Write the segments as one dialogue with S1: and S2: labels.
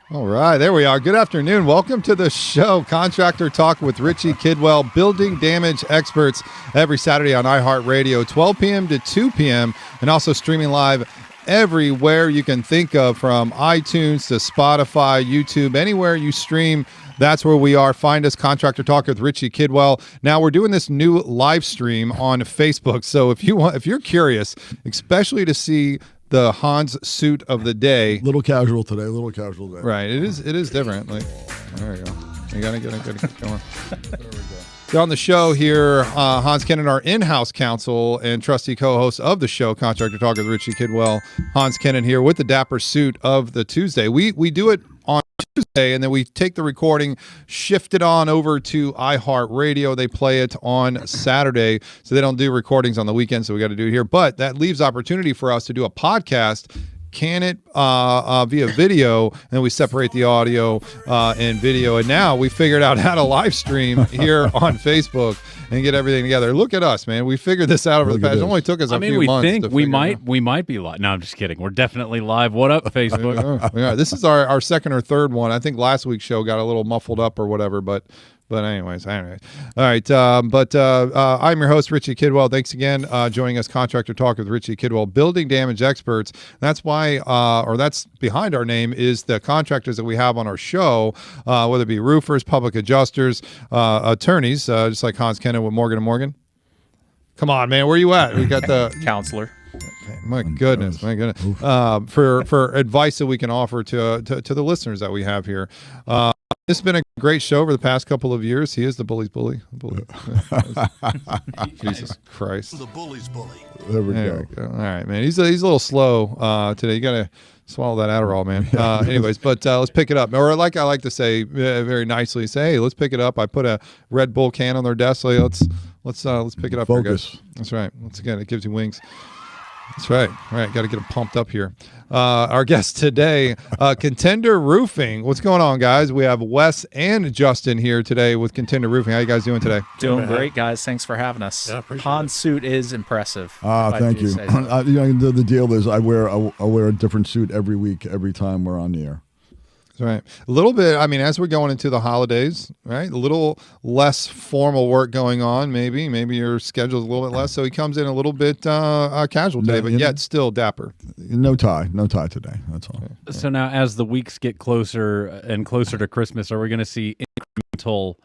S1: All right, there we are. Good afternoon. Welcome to the show, Contractor Talk with Richie Kidwell, building damage experts, every Saturday on iHeartRadio, 12 p.m. to 2 p.m., and also streaming live everywhere you can think of, from iTunes to Spotify, YouTube, anywhere you stream. That's where we are. Find us, Contractor Talk with Richie Kidwell. Now we're doing this new live stream on Facebook. So if you're curious, especially to see the Hans suit of the day.
S2: Little casual today, little casual day.
S1: Right. It is different. Like, there we go. You gotta keep going. There we go. So on the show here, Hans Kennon, our in-house counsel and trusty co-host of the show, Contractor Talk with Richie Kidwell. Hans Kennon here with the dapper suit of the Tuesday. We do it on Tuesday, and then we take the recording, shift it on over to iHeartRadio. They play it on Saturday, so they don't do recordings on the weekend, so we got to do it here. But that leaves opportunity for us to do a podcast. Can it via video, and then we separate the audio and video. And now we figured out how to live stream here on Facebook and get everything together. Look at us, man. We figured this out over the past. It only took us a few months.
S3: I mean, we might be live. No, I'm just kidding. We're definitely live. What up, Facebook?
S1: Yeah, this is our second or third one. I think last week's show got a little muffled up or whatever, but anyways. All right. I'm your host, Richie Kidwell. Thanks again joining us, Contractor Talk with Richie Kidwell, building damage experts. That's why, or that's behind our name, is the contractors that we have on our show, whether it be roofers, public adjusters, attorneys, just like Hans Kennon with Morgan & Morgan. Come on, man. Where you at? We got the
S3: counselor.
S1: My goodness. For advice that we can offer to the listeners that we have here. This has been a great show over the past couple of years. He is the bully's bully. Jesus Christ.
S4: The bully's bully.
S2: There we go.
S1: All right, man. He's a little slow today. You got to swallow that Adderall, man. Anyways, but let's pick it up. Or like I like to say very nicely, say, hey, let's pick it up. I put a Red Bull can on their desk. So let's pick it up.
S2: Focus.
S1: Here, guys. That's right. Once again, it gives you wings. That's right. All right, got to get them pumped up here. Our guest today, Contender Roofing. What's going on, guys? We have Wes and Justin here today with Contender Roofing. How you guys doing today?
S5: Doing great, guys. Thanks for having us.
S4: Yeah, appreciate
S5: Hans suit is impressive.
S2: Thank you. The deal is I wear a different suit every week, every time we're on the air.
S1: That's right. A little bit, I mean, as we're going into the holidays, right? A little less formal work going on, maybe your schedule's a little bit less, so he comes in a little bit casual today, but yet still dapper.
S2: No tie today. That's all.
S3: So now, as the weeks get closer and closer to Christmas, are we going to see incremental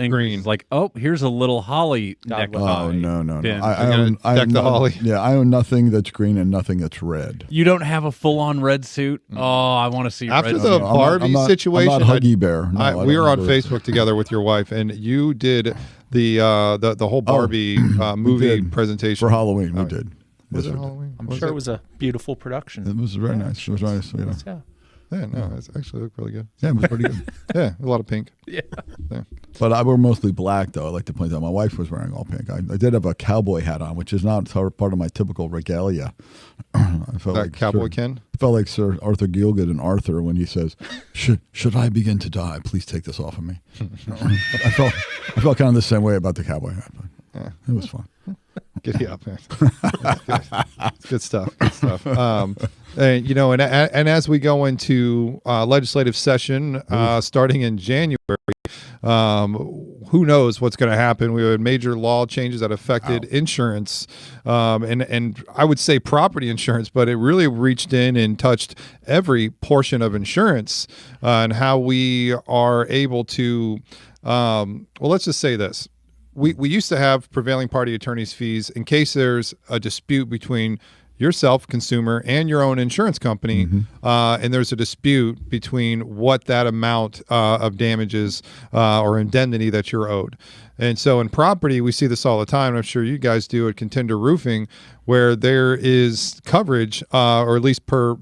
S3: increase? Like, oh, here's a little holly necktie.
S2: Oh, no.
S1: I own the holly.
S2: Yeah, I own nothing that's green and nothing that's red.
S3: You don't have a full-on red suit? Oh, I want to see
S1: after
S3: red
S1: the
S3: suit.
S1: Barbie situation.
S2: I'm not Huggy Bear. No,
S1: we were on Facebook together with your wife, and you did the whole Barbie movie presentation
S2: for Halloween. We did.
S1: Was it Halloween?
S5: I'm sure it was a beautiful production.
S2: It was very nice. It was nice.
S5: Yeah.
S1: Yeah, no, it actually looked really good.
S2: Yeah, it was pretty good.
S1: Yeah, a lot of pink.
S5: Yeah.
S2: But I were mostly black, though. I like to point out my wife was wearing all pink. I did have a cowboy hat on, which is not part of my typical regalia. I felt
S1: that
S2: like
S1: cowboy Ken?
S2: I felt like Sir Arthur Gilgud in Arthur when he says, should I begin to die, please take this off of me. I felt kind of the same way about the cowboy hat. But it was fun.
S1: Giddy up, man. Good stuff. And as we go into legislative session starting in January, who knows what's going to happen? We had major law changes that affected insurance, and I would say property insurance, but it really reached in and touched every portion of insurance and how we are able to. Let's just say this. We used to have prevailing party attorney's fees in case there's a dispute between yourself, consumer, and your own insurance company, and there's a dispute between what that amount of damages or indemnity that you're owed. And so in property, we see this all the time, and I'm sure you guys do at Contender Roofing, where there is coverage, or at least per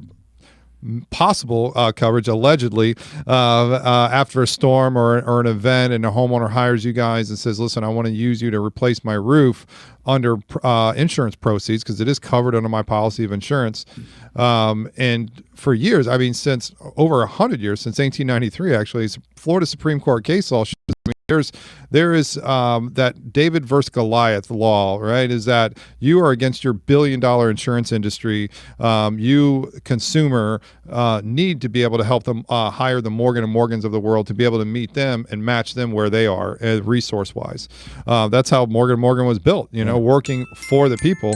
S1: possible coverage, allegedly, after a storm or an event, and a homeowner hires you guys and says, listen, I want to use you to replace my roof under insurance proceeds because it is covered under my policy of insurance. And for years, I mean, since over 100 years, since 1893, actually, Florida Supreme Court case law shows me There is that David versus Goliath law, right? Is that you are against your billion-dollar insurance industry. You, consumer, need to be able to help them hire the Morgan and Morgans of the world to be able to meet them and match them where they are resource-wise. That's how Morgan and Morgan was built, working for the people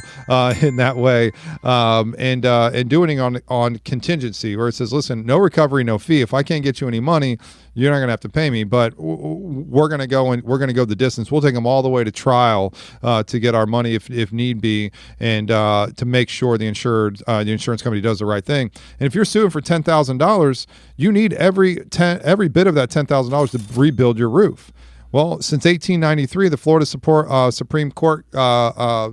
S1: in that way, and doing it on contingency, where it says, listen, no recovery, no fee. If I can't get you any money, you're not going to have to pay me, but we're going to go the distance. We'll take them all the way to trial to get our money if need be, and to make sure the insurance company does the right thing. And if you're suing for $10,000, you need every bit of that $10,000 to rebuild your roof. Well, since 1893, the Florida Supreme Court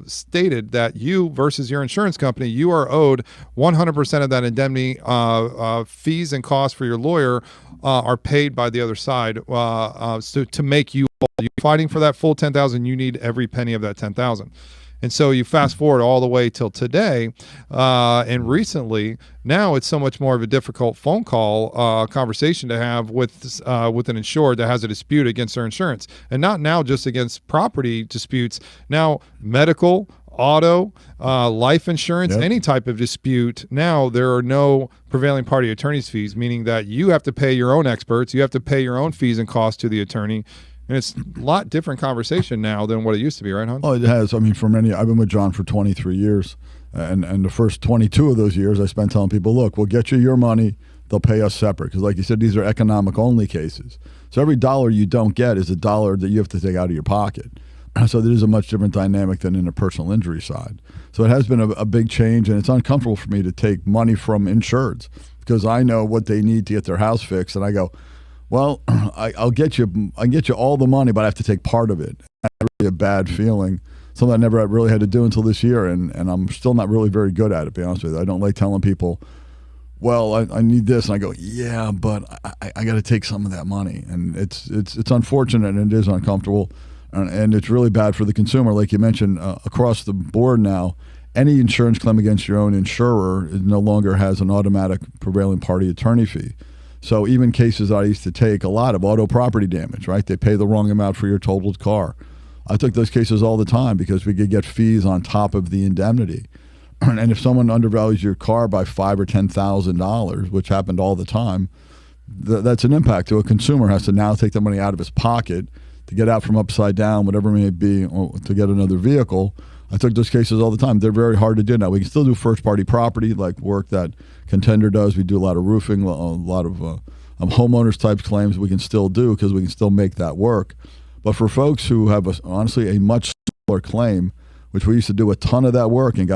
S1: stated that you versus your insurance company, you are owed 100% of that indemnity. Fees and costs for your lawyer are paid by the other side. So to make you fighting for that full $10,000, you need every penny of that $10,000. And so you fast forward all the way till today, and recently, now it's so much more of a difficult phone call conversation to have with an insured that has a dispute against their insurance, and not now just against property disputes. Now medical, auto, life insurance, any type of dispute. Now there are no prevailing party attorney's fees, meaning that you have to pay your own experts, you have to pay your own fees and costs to the attorney. And it's a lot different conversation now than what it used to be, right, Hans?
S2: Oh, it has. I mean, I've been with John for 23 years, and the first 22 of those years I spent telling people, look, we'll get you your money, they'll pay us separate. Because like you said, these are economic-only cases. So every dollar you don't get is a dollar that you have to take out of your pocket. So there is a much different dynamic than in a personal injury side. So it has been a big change, and it's uncomfortable for me to take money from insureds because I know what they need to get their house fixed, and I go, well, I'll get you all the money, but I have to take part of it. That's really a bad feeling, something I never really had to do until this year, and I'm still not really very good at it, to be honest with you. I don't like telling people, well, I need this, and I go, yeah, but I got to take some of that money, and it's unfortunate, and it is uncomfortable, and it's really bad for the consumer. Like you mentioned, across the board now, any insurance claim against your own insurer no longer has an automatic prevailing party attorney fee. So even cases I used to take, a lot of auto property damage, right? They pay the wrong amount for your totaled car. I took those cases all the time because we could get fees on top of the indemnity. And if someone undervalues your car by $5,000 or $10,000, which happened all the time, that's an impact to a consumer. Has to now take the money out of his pocket to get out from upside down, whatever it may be, or to get another vehicle. I took those cases all the time. They're very hard to do now. We can still do first-party property, like work that Contender does. We do a lot of roofing, a lot of homeowners type claims we can still do because we can still make that work. But for folks who have, honestly, a much smaller claim, which we used to do a ton of that work and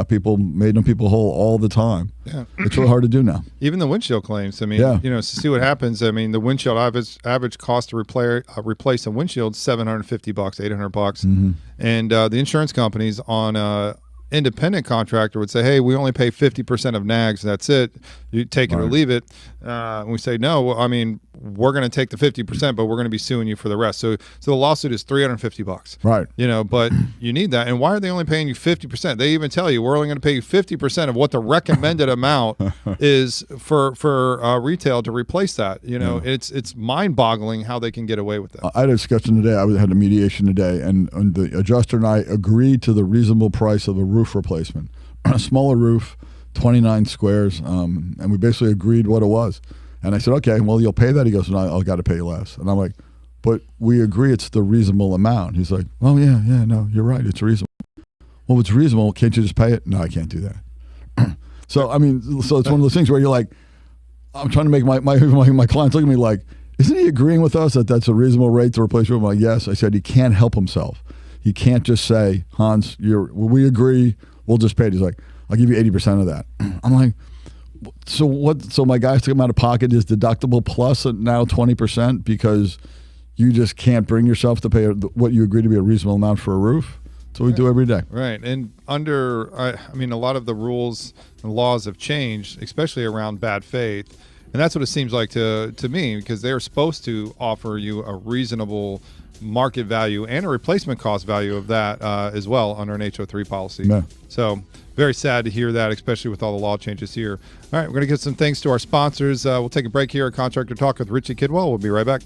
S2: made them people whole all the time. Yeah. It's really hard to do now.
S1: Even the windshield claims. I mean, to see what happens. I mean, the windshield average cost to replace a windshield $750, $800, and the insurance companies on independent contractor would say, hey, we only pay 50% of nags. That's it. You take it or leave it. And we say, no, I mean, we're going to take the 50%, but we're going to be suing you for the rest. So the lawsuit is $350.
S2: Right.
S1: But you need that. And why are they only paying you 50%? They even tell you we're only going to pay you 50% of what the recommended amount is for retail to replace that. It's mind-boggling how they can get away with that.
S2: I had a discussion today. I had a mediation today, and the adjuster and I agreed to the reasonable price of a roof replacement. A smaller roof, 29 squares, and we basically agreed what it was. And I said, okay, well, you'll pay that? He goes, no, I've got to pay less. And I'm like, but we agree it's the reasonable amount. He's like, oh, yeah, no, you're right, it's reasonable. Well, if it's reasonable, can't you just pay it? No, I can't do that. So it's one of those things where you're like, I'm trying to make my clients look at me like, isn't he agreeing with us that that's a reasonable rate to replace roof? I'm like, yes. I said, he can't help himself. He can't just say, Hans, we agree, we'll just pay it. He's like, I'll give you 80% of that. I'm like, so what? So my guys took him out of pocket. Is deductible plus now 20% because you just can't bring yourself to pay what you agree to be a reasonable amount for a roof? That's what we do every day.
S1: Right. And a lot of the rules and laws have changed, especially around bad faith. And that's what it seems like to me, because they're supposed to offer you a reasonable market value and a replacement cost value of that as well under an HO3 policy. Yeah. So very sad to hear that, especially with all the law changes here. All right, we're going to get some thanks to our sponsors. We'll take a break here at Contractor Talk with Richie Kidwell. We'll be right back.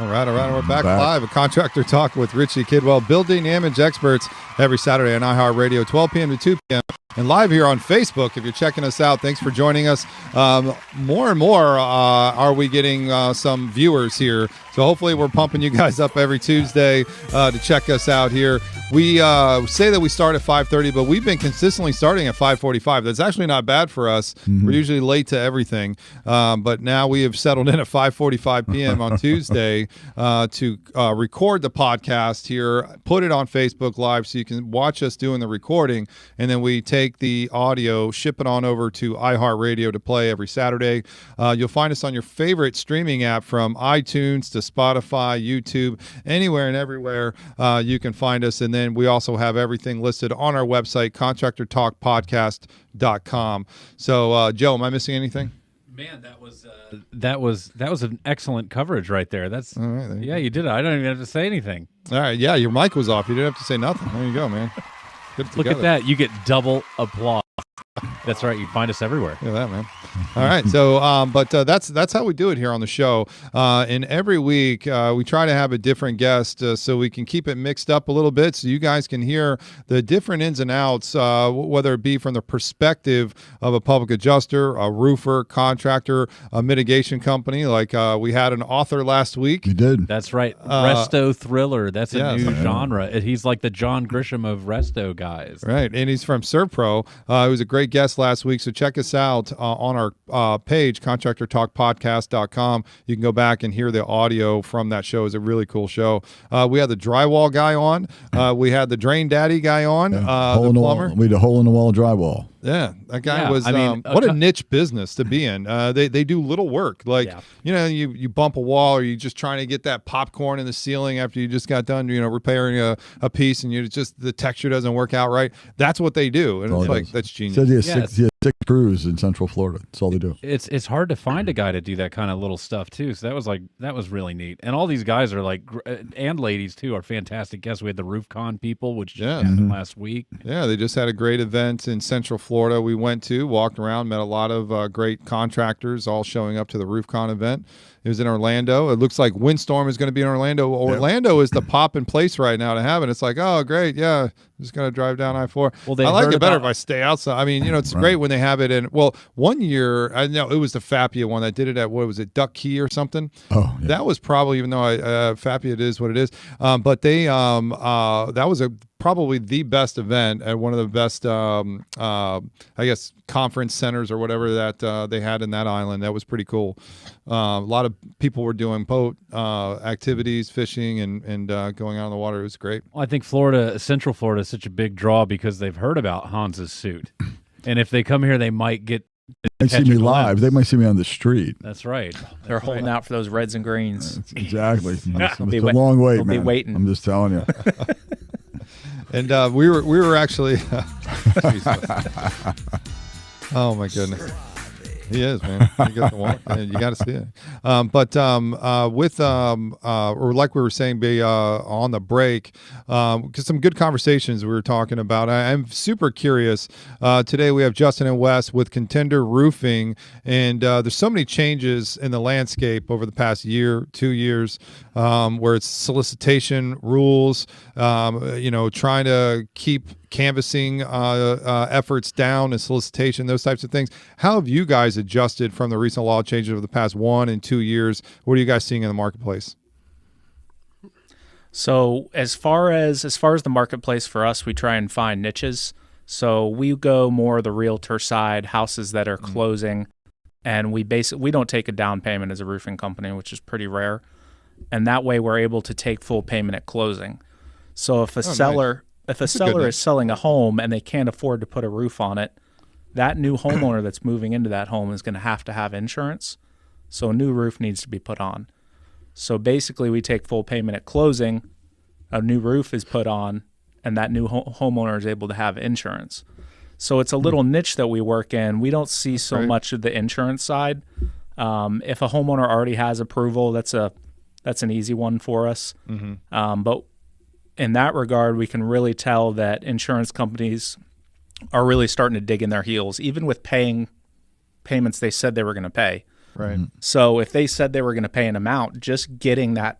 S1: All right. We're back live at Contractor Talk with Richie Kidwell, building damage experts, every Saturday on iHeartRadio, 12 p.m. to 2 p.m. And live here on Facebook. If you're checking us out, thanks for joining us. More and more are we getting some viewers here. So hopefully we're pumping you guys up every Tuesday to check us out here. We say that we start at 5:30, but we've been consistently starting at 5:45. That's actually not bad for us. Mm-hmm. We're usually late to everything. But now we have settled in at 5:45 p.m. on Tuesday to record the podcast here, put it on Facebook Live so you can watch us doing the recording, and then we take the audio, ship it on over to iHeartRadio to play every Saturday. You'll find us on your favorite streaming app, from iTunes to Spotify, YouTube, anywhere and everywhere you can find us. And then we also have everything listed on our website, contractortalkpodcast.com. So, Joe, am I missing anything?
S3: Man, that was an excellent coverage right there. That's
S1: all right,
S3: yeah, you did it. I don't even have to say anything.
S1: All right, yeah, your mic was off. You didn't have to say nothing. There you go, man.
S3: Look at that. You get double applause. That's right. You find us everywhere.
S1: Look at that, man. All right. So, but that's how we do it here on the show. And every week we try to have a different guest so we can keep it mixed up a little bit, so you guys can hear the different ins and outs, whether it be from the perspective of a public adjuster, a roofer, contractor, a mitigation company. Like we had an author last week.
S2: You did.
S3: That's right. Resto thriller. That's a new genre. He's like the John Grisham of Resto guys.
S1: Right. And he's from ServPro. He was a great guest last week. So check us out on our page, contractortalkpodcast.com. You can go back and hear the audio from that show. It's a really cool show. We had the drywall guy on. We had the drain daddy guy on, the plumber.
S2: We had a hole-in-the-wall drywall.
S1: Yeah, that guy was. I mean, what a niche business to be in. They do little work, like you bump a wall, or you just trying to get that popcorn in the ceiling after you just got done, repairing a piece, and the texture doesn't work out right. That's what they do, and it's like that's genius.
S2: So he has six crews in Central Florida. That's all they do.
S3: It's hard to find a guy to do that kind of little stuff too. So that was really neat. And all these guys are and ladies too, are fantastic guests. We had the RoofCon people, which just happened last week.
S1: Yeah, they just had a great event in Central Florida. We went to, walked around, met a lot of great contractors, all showing up to the RoofCon event. It was in Orlando. It looks like Windstorm is going to be in Orlando. Orlando is the pop in place right now to have it. It's like, oh, great, yeah, I'm just going to drive down I-4. Well, I like it better if I stay outside. I mean, it's great when they have it in. Well, one year, I know it was the FAPIA one that did it at, what was it, Duck Key or something?
S2: Oh, yeah.
S1: That was probably, even though FAPIA, it is what it is. But they, that was probably the best event at one of the best, I guess, conference centers or whatever that they had in that island. That was pretty cool. A lot of people were doing boat activities, fishing, and going out on the water. It was great.
S3: Well, I think Central Florida is such a big draw because they've heard about Hans's suit. And if they come here, they might get
S2: They see me live. They might see me on the street.
S3: That's right.
S5: They're holding out for those reds and greens.
S2: Exactly. It's a long wait, man.
S5: Be waiting.
S2: I'm just telling you.
S1: And we were actually. Oh my goodness. He is, man. You got to walk. You got to see it. Or like we were saying, on the break, because some good conversations we were talking about. I'm super curious. Today we have Justin and Wes with Contender Roofing, and there's so many changes in the landscape over the past year, 2 years, where it's solicitation rules, trying to keep canvassing efforts down and solicitation, those types of things. How have you guys adjusted from the recent law changes over the past 1 and 2 years? What are you guys seeing in the marketplace?
S5: So as far as the marketplace for us, we try and find niches. So we go more the realtor side, houses that are closing, and we don't take a down payment as a roofing company, which is pretty rare. And that way we're able to take full payment at closing. So if a seller is selling a home and they can't afford to put a roof on it, that new homeowner that's moving into that home is going to have insurance. So a new roof needs to be put on. So basically we take full payment at closing, a new roof is put on, and that new homeowner is able to have insurance. So it's a little niche that we work in. We don't see so much of the insurance side. If a homeowner already has approval, that's an easy one for us. Mm-hmm. But in that regard, we can really tell that insurance companies are really starting to dig in their heels, even with paying payments they said they were going to pay.
S1: Right.
S5: So if they said they were going to pay an amount, just getting that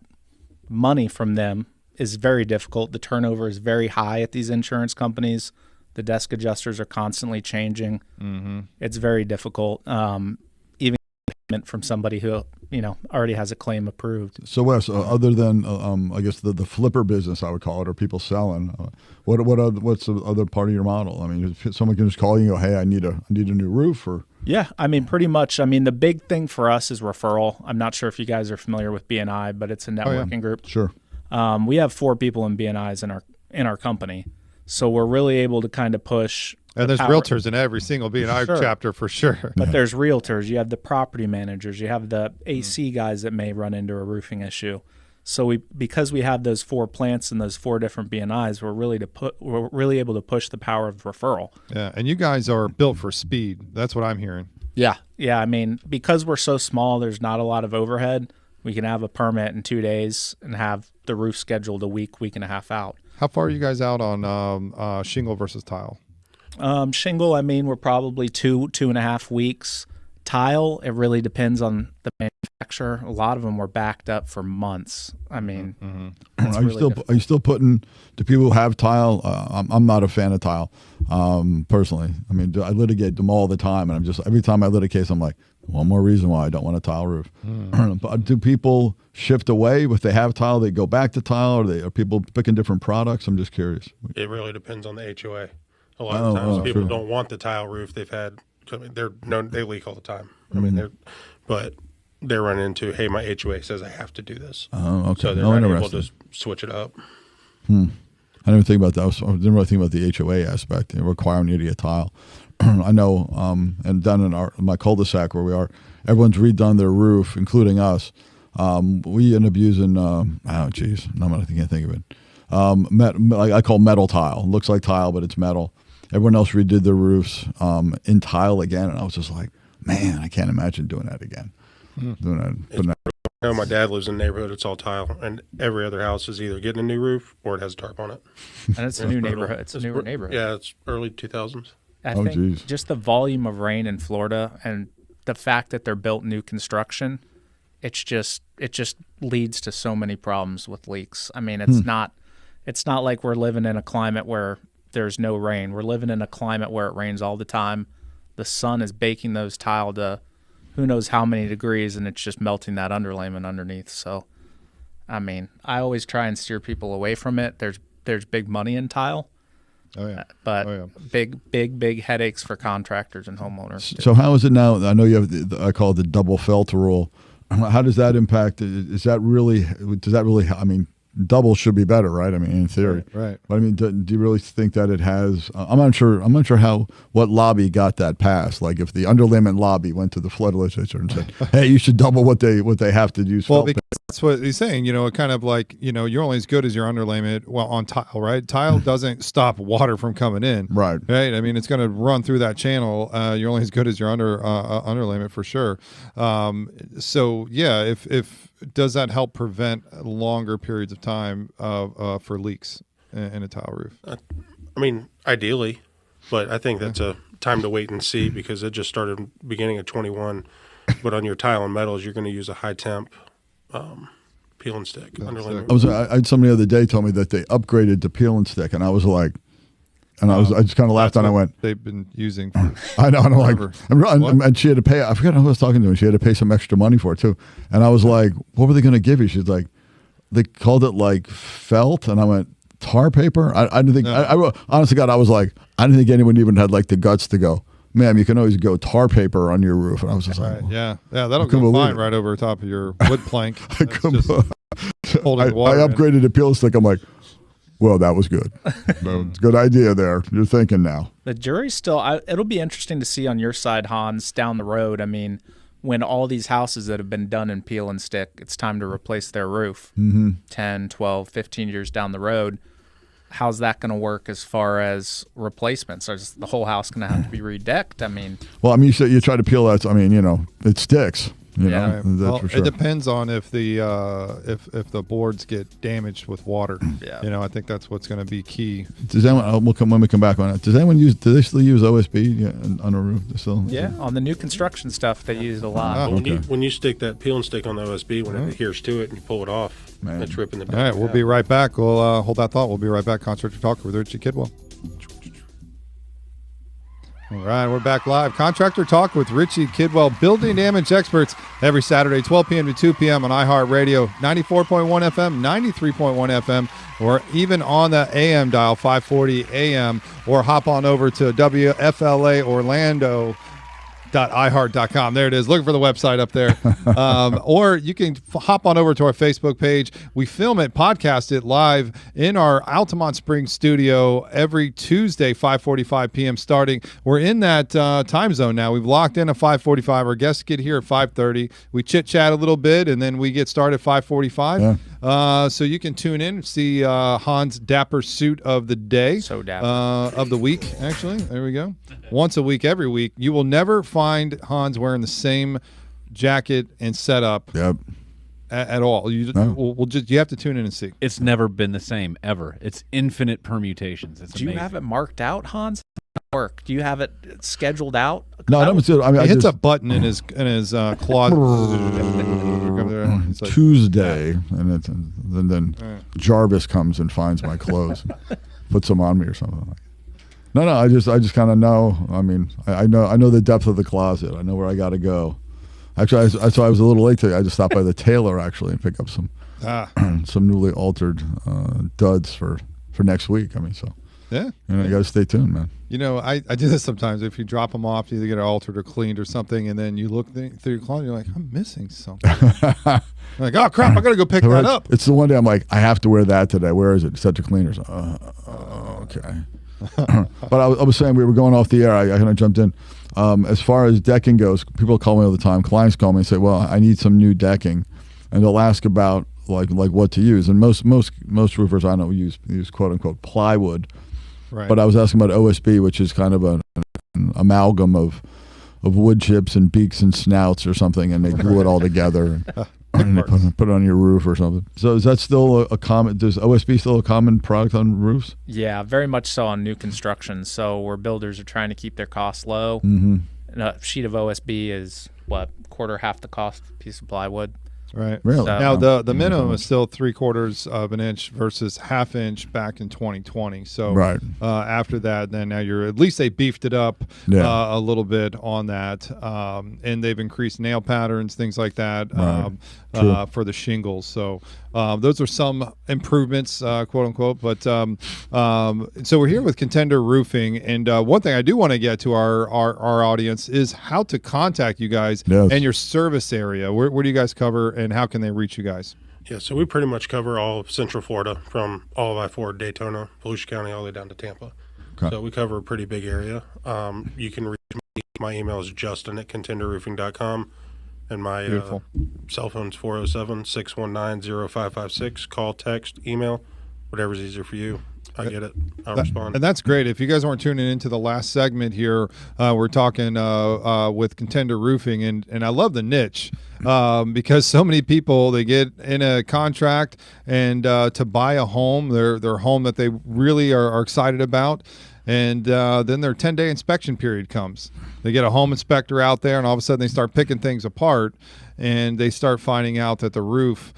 S5: money from them is very difficult. The turnover is very high at these insurance companies. The desk adjusters are constantly changing. It's very difficult. Even from somebody who already has a claim approved.
S2: So Wes, other than I guess the flipper business, I would call it, or people selling, what's the other part of your model? I mean, if someone can just call you and go, hey, I need a new roof, or
S5: yeah, I mean, pretty much. I mean, the big thing for us is referral. I'm not sure if you guys are familiar with BNI, but it's a networking group.
S2: Sure.
S5: We have 4 people in BNIs in our company, so we're really able to kind of push.
S1: And there's realtors in every single BNI chapter for sure.
S5: But there's realtors. You have the property managers. You have the AC guys that may run into a roofing issue. So because we have those 4 plants and those 4 different BNIs, we're really able to push the power of referral.
S1: Yeah, and you guys are built for speed. That's what I'm hearing.
S5: Yeah. I mean, because we're so small, there's not a lot of overhead. We can have a permit in 2 days and have the roof scheduled a week and a half out.
S1: How far are you guys out on shingle versus tile?
S5: Shingle, I mean, we're probably 2.5 weeks. Tile, it really depends on the manufacturer. A lot of them were backed up for months. I mean,
S2: are you still putting, do people who have tile? I'm not a fan of tile, personally. I mean, I litigate them all the time, and every time I litigate, I'm like, one more reason why I don't want a tile roof. But do people shift away if they have tile? They go back to tile, or are people picking different products? I'm just curious.
S4: It really depends on the HOA. A lot of times people don't want the tile roof they've had. They leak all the time. I mean, they're running into, hey, my HOA says I have to do this.
S2: Oh, okay.
S4: So they're not able to switch it up.
S2: I didn't think about that. I didn't really think about the HOA aspect, requiring you to get tile. I know, and down in my cul-de-sac where we are, everyone's redone their roof, including us. We end up using, I'm not going to think of it. I call metal tile. It looks like tile, but it's metal. Everyone else redid their roofs in tile again, and I was just like, man, I can't imagine doing that again.
S4: I know my dad lives in a neighborhood, it's all tile, and every other house is either getting a new roof or it has a tarp on it.
S5: And it's a new neighborhood. It's a newer neighborhood.
S4: Yeah, it's early 2000s.
S5: I think just the volume of rain in Florida and the fact that they're built new construction, it just leads to so many problems with leaks. I mean, it's not like we're living in a climate where there's no rain. We're living in a climate where it rains all the time. The sun is baking those tile to who knows how many degrees, and it's just melting that underlayment underneath. So, I mean, I always try and steer people away from it. There's big money in tile.
S1: Oh yeah,
S5: but big headaches for contractors and homeowners.
S2: So how is it now? I know you have I call it the double felt rule. How does that impact? Does that really? I mean, double should be better, right? I mean, in theory,
S1: right.
S2: But I mean, do you really think that it has? I'm not sure what lobby got that passed. Like, if the underlayment lobby went to the flood legislature and said, "Hey, you should double what they have to use."
S1: Well, because that's what he's saying. It kind of like you're only as good as your underlayment. Well, on tile, right? Tile doesn't stop water from coming in,
S2: right?
S1: I mean, it's going to run through that channel. You're only as good as your underlayment for sure. So yeah, if does that help prevent longer periods of time for leaks in a tile roof?
S4: I mean, ideally, but I think that's a time to wait and see, because it just started beginning of 21. But on your tile and metals, you're going to use a high temp peel and stick.
S2: I had somebody the other day told me that they upgraded to peel and stick, and I was like, I just kind of laughed and I went,
S1: they've been using.
S2: I know, and I'm like, and she had to pay. I forgot who I was talking to, and she had to pay some extra money for it too. And I was like, what were they going to give you? She's like, they called it like felt, and I went, tar paper. I didn't think. I honestly, God, I was like, I didn't think anyone even had like the guts to go, ma'am, you can always go tar paper on your roof. And I was just like,
S1: yeah, that'll go fine right over top of your wood plank.
S2: I upgraded to peel stick. I'm like, well, that was good. Good idea there. You're thinking now.
S5: The jury's still. It'll be interesting to see on your side, Hans, down the road. I mean, when all these houses that have been done in peel and stick, it's time to replace their roof. 10, 12, 15 years down the road. How's that going to work as far as replacements? Is the whole house going to have to be redecked? I mean,
S2: well, I mean, you try to peel that. I mean, it sticks. You
S5: Yeah.
S2: know,
S1: Right.
S2: that's
S1: Well,
S2: for sure.
S1: it depends on if the if the boards get damaged with water.
S5: Yeah.
S1: You know, I think that's what's going to be key.
S2: Does anyone? We'll come when we come back on it. Does anyone use? Do they still use OSB on a roof? Still?
S5: Yeah, on the new construction stuff, they use it a lot.
S1: Ah.
S4: When,
S2: Okay.
S4: when you stick that peel and stick on the OSB, when it adheres to it and you pull it off,
S2: Man.
S4: it's ripping the
S1: All right, we'll be right back. We'll hold that thought. We'll be right back. Contractor Talk with Richie Kidwell. All right, we're back live. Contractor Talk with Richie Kidwell, building damage experts, every Saturday, 12 p.m. to 2 p.m. on iHeartRadio, 94.1 FM, 93.1 FM, or even on the AM dial, 540 AM, or hop on over to WFLA Orlando. iHeart.com. There it is. Looking for the website up there. Or you can hop on over to our Facebook page. We film it, podcast it live in our Altamont Springs studio every Tuesday, 5:45 p.m. starting. We're in that time zone now. We've locked in at 5:45. Our guests get here at 5:30. We chit-chat a little bit, and then we get started at 5:45.
S2: Yeah.
S1: So you can tune in, see Hans' dapper suit of the day.
S5: So dapper.
S1: Of the week, actually. There we go. Once a week, every week. You will never find Hans wearing the same jacket and setup
S2: Yep.
S1: at all. You
S2: No.
S1: we'll just you have to tune in and see.
S3: It's never been the same ever. It's infinite permutations. It's
S5: Do you
S3: amazing.
S5: have it marked out, Hans? Work? Do you have it scheduled out?
S2: No, I don't. I mean,
S1: He
S2: I
S1: hits
S2: just,
S1: a button in his closet. It's like,
S2: Tuesday, and then Jarvis comes and finds my clothes, puts them on me or something like that. No, I just kind of know. I mean, I know the depth of the closet. I know where I got to go. Actually, so I was a little late today. I just stopped by the tailor actually and pick up some newly altered duds for next week. I mean, so
S1: yeah.
S2: you got to stay tuned, man.
S1: You know, I do this sometimes. If you drop them off, you either get it altered or cleaned or something, and then you look through your closet, you're like, I'm missing something. You're like, oh crap, I gotta go pick that up.
S2: It's the one day I'm like, I have to wear that today. Where is it? It's at the cleaners. Okay. But I was saying, we were going off the air. I kind of jumped in. As far as decking goes, people call me all the time. Clients call me and say, well, I need some new decking. And they'll ask about like what to use. And most roofers I know use quote unquote plywood.
S1: Right.
S2: But I was asking about OSB, which is kind of an amalgam of wood chips and beaks and snouts or something, and they glue it all together and they put it on your roof or something. So is that still a common? Does OSB still a common product on roofs?
S5: Yeah, very much so on new construction. So where builders are trying to keep their costs low,
S2: Mm-hmm.
S5: and a sheet of OSB is quarter, half the cost of a piece of plywood.
S1: Right.
S2: Really?
S5: So-
S1: Now the minimum is still 3/4 of an inch versus half inch back in 2020. So
S2: Right.
S1: After that, then now you're at least they beefed it up
S2: Yeah.
S1: a little bit on that, and they've increased nail patterns, things like that,
S2: True.
S1: for the shingles. So those are some improvements, quote unquote. But so we're here with Contender Roofing, and one thing I do want to get to our audience is how to contact you guys
S2: Yes.
S1: and your service area. Where do you guys cover, and how can they reach you guys?
S4: Yeah, so we pretty much cover all of Central Florida, from all of I-4, Daytona, Volusia County, all the way down to Tampa.
S2: Okay.
S4: So we cover a pretty big area. You can reach me. My email is justin@contenderroofing.com, and my
S1: Beautiful.
S4: cell phone's 407-619-0556. Call, text, email, whatever's easier for you. I get it. I'll respond.
S1: And that's great. If you guys weren't tuning into the last segment here, we're talking with Contender Roofing, and I love the niche because so many people, they get in a contract and to buy a home, their home that they really are excited about. And then their 10-day inspection period comes. They get a home inspector out there, and all of a sudden they start picking things apart, and they start finding out that the roof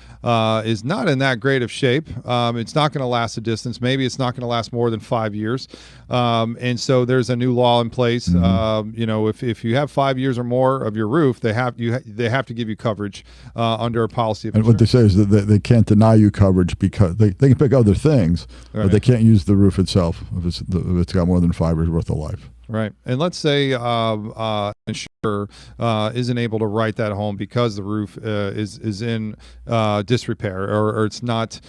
S1: is not in that great of shape. It's not going to last a distance. Maybe it's not going to last more than 5 years. And so there's a new law in place. If you have 5 years or more of your roof, they have to give you coverage under a policy of
S2: And what they
S1: insurance.
S2: say is that they can't deny you coverage because they can pick other things,
S1: Right.
S2: but they can't use the roof itself if it's got more than 5 years worth of life.
S1: Right. And let's say insurer isn't able to write that home because the roof is in disrepair or it's not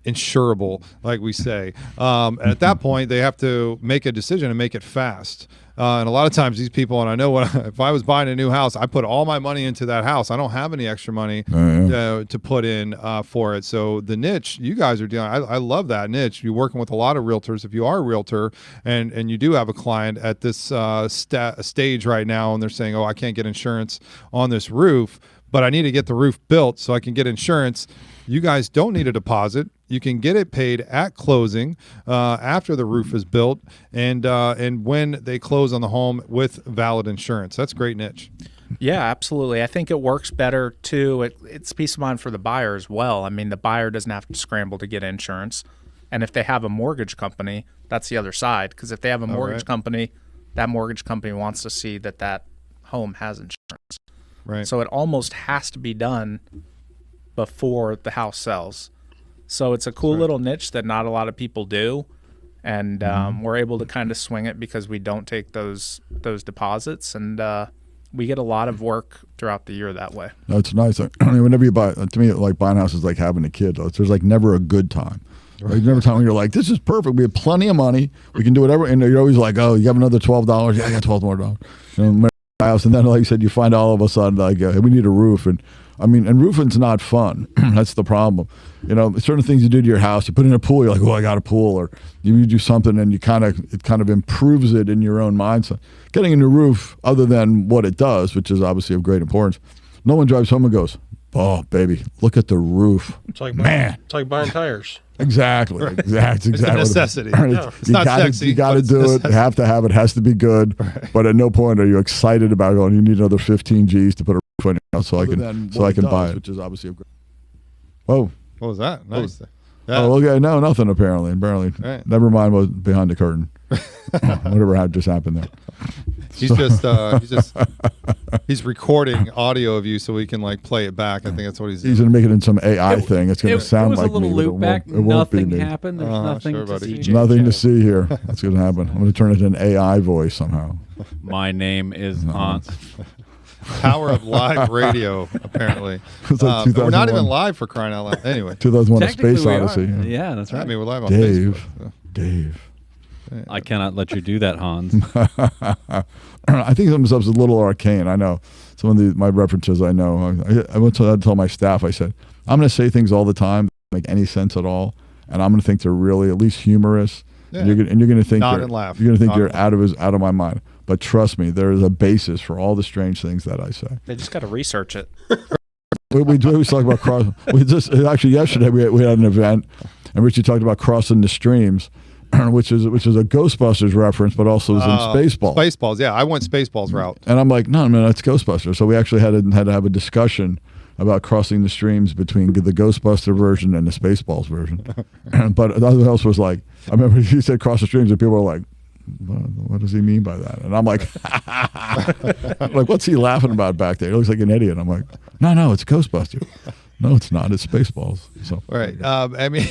S1: insurable, like we say. At that point, they have to make a decision and make it fast. And a lot of times these people, and I know if I was buying a new house, I put all my money into that house. I don't have any extra money to put in for it. So the niche you guys are doing, I love that niche. You're working with a lot of realtors. If you are a realtor and you do have a client at this stage right now, and they're saying, oh, I can't get insurance on this roof, but I need to get the roof built so I can get insurance. You guys don't need a deposit. You can get it paid at closing after the roof is built and when they close on the home with valid insurance. That's a great niche.
S5: Yeah, absolutely. I think it works better too. It's peace of mind for the buyer as well. I mean, the buyer doesn't have to scramble to get insurance. And if they have a mortgage company, that's the other side. Because if they have a mortgage company, that mortgage company wants to see that that home has insurance.
S1: Right.
S5: So it almost has to be done before the house sells. So it's a cool little niche that not a lot of people do. And we're able to kind of swing it because we don't take those deposits. And we get a lot of work throughout the year that way.
S2: That's nice. I mean, whenever you buy, to me, like buying a house is like having a kid. There's like never a good time. Right. There's never a time when you're like, this is perfect. We have plenty of money. We can do whatever. And you're always like, oh, you have another $12. Yeah, I got $12 more. House, and then like you said, you find all of a sudden like hey, we need a roof, and I mean, and roofing's not fun. That's the problem. You know, certain things you do to your house, you put in a pool, you're like, oh, I got a pool, or you do something and it kind of improves it in your own mindset. Getting a new roof, other than what it does, which is obviously of great importance, no one drives home and goes, oh baby, look at the roof.
S4: It's like
S2: man,
S4: buying tires.
S2: Exactly. Exactly.
S1: It's a necessity.
S4: Yeah.
S1: It's not sexy.
S2: You got to do it. You have to have it. Has to be good. Right. But at no point are you excited about going, you need another 15 G's to put a roof on your house so I can buy it. Which is obviously a great. Whoa.
S1: What was that? Nice.
S2: Yeah. Oh, okay. No, nothing apparently. Right. Never mind what's behind the curtain. Whatever had just happened there.
S1: He's recording audio of you so we can like play it back. I think that's what he's doing.
S2: He's going to make it in some AI thing. It's going to sound like me.
S3: It was a little loop back. Nothing happened. There's nothing to see.
S2: Nothing to see here. That's going to happen. I'm going to turn it into an AI voice somehow.
S3: My name is Hans.
S1: Power of live radio, apparently.
S2: Like
S1: we're not even live for crying out loud. Anyway.
S2: 2001 A Space Odyssey.
S3: Yeah, that's right.
S1: I mean, we're live on
S2: Facebook.
S1: Dave.
S3: I cannot let you do that, Hans.
S2: I think some stuff's a little arcane. I know. Some of my references I know. I went to tell my staff, I said, I'm going to say things all the time that don't make any sense at all, and I'm going to think they're really at least humorous. Yeah. And you're going to think
S1: nod and laugh.
S2: You're going to think you're out of my mind. But trust me, there is a basis for all the strange things that I say.
S5: They just got to research it.
S2: we always talk about actually yesterday we had an event, and Richie talked about crossing the streams. Which is a Ghostbusters reference, but also is in Spaceballs.
S1: Spaceballs, yeah. I went Spaceballs route.
S2: And I'm like, no, that's Ghostbusters. So we actually had to have a discussion about crossing the streams between the Ghostbuster version and the Spaceballs version. But everyone else was like, I remember he said cross the streams, and people were like, what does he mean by that? And I'm like, like, what's he laughing about back there? He looks like an idiot. I'm like, no, it's Ghostbusters. No, it's not. It's Spaceballs. So
S1: right. I mean,